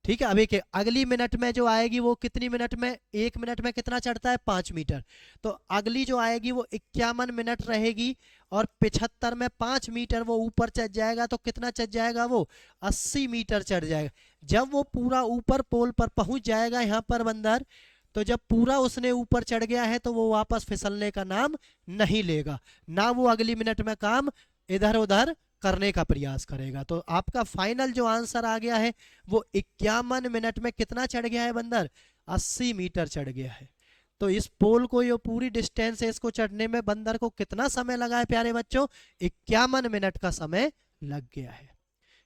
ठीक है। अब एक अगली मिनट में जो आएगी वो कितनी मिनट में, 1 मिनट में कितना चढ़ता है, 5 मीटर। तो अगली जो आएगी वो 51 मिनट रहेगी, और 75 में 5 मीटर वो ऊपर चढ़ जाएगा, तो कितना चढ़ जाएगा, वो 80 मीटर चढ़ जाएगा। जब वो पूरा ऊपर पोल पर पहुंच जाएगा यहाँ पर बंदर, तो जब पूरा उसने ऊपर चढ़ गया है तो वो वापस फिसलने का नाम नहीं लेगा, ना वो अगली मिनट में काम इधर उधर करने का प्रयास करेगा। तो आपका फाइनल जो आंसर आ गया है वो 51 मिनट में कितना चढ़ गया है बंदर, 80 मीटर चढ़ गया है। तो इस पोल को, ये पूरी डिस्टेंस है, इसको चढ़ने में बंदर को कितना समय लगा है प्यारे बच्चों, 51 मिनट का समय लग गया है,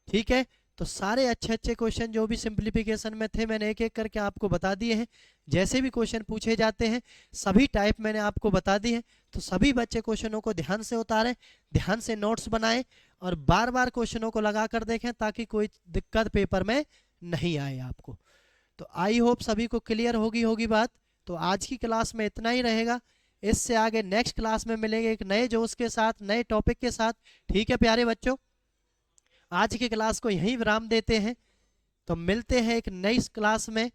ठीक है। तो सारे अच्छे अच्छे क्वेश्चन जो भी सिंप्लीफिकेशन में थे मैंने एक एक करके आपको बता दिए हैं। जैसे भी क्वेश्चन पूछे जाते हैं सभी टाइप मैंने आपको बता दिए हैं। तो सभी बच्चे क्वेश्चनों को ध्यान से उतारें, ध्यान से नोट्स बनाएं और बार बार क्वेश्चनों को लगा कर देखें ताकि कोई दिक्कत पेपर में नहीं आए आपको। तो आई होप सभी को क्लियर होगी बात। तो आज की क्लास में इतना ही रहेगा, इससे आगे नेक्स्ट क्लास में मिलेंगे एक नए जोश के साथ, नए टॉपिक के साथ, ठीक है प्यारे बच्चों। आज की क्लास को यहीं विराम देते हैं, तो मिलते हैं एक नई क्लास में,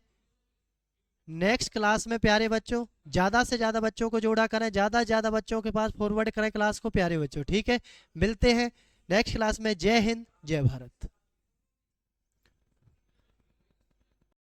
नेक्स्ट क्लास में प्यारे बच्चों। ज़्यादा से ज़्यादा बच्चों को जोड़ा करें, ज़्यादा से ज़्यादा बच्चों के पास फॉरवर्ड करें क्लास को प्यारे बच्चों, ठीक है। मिलते हैं नेक्स्ट क्लास में। जय हिंद, जय भारत।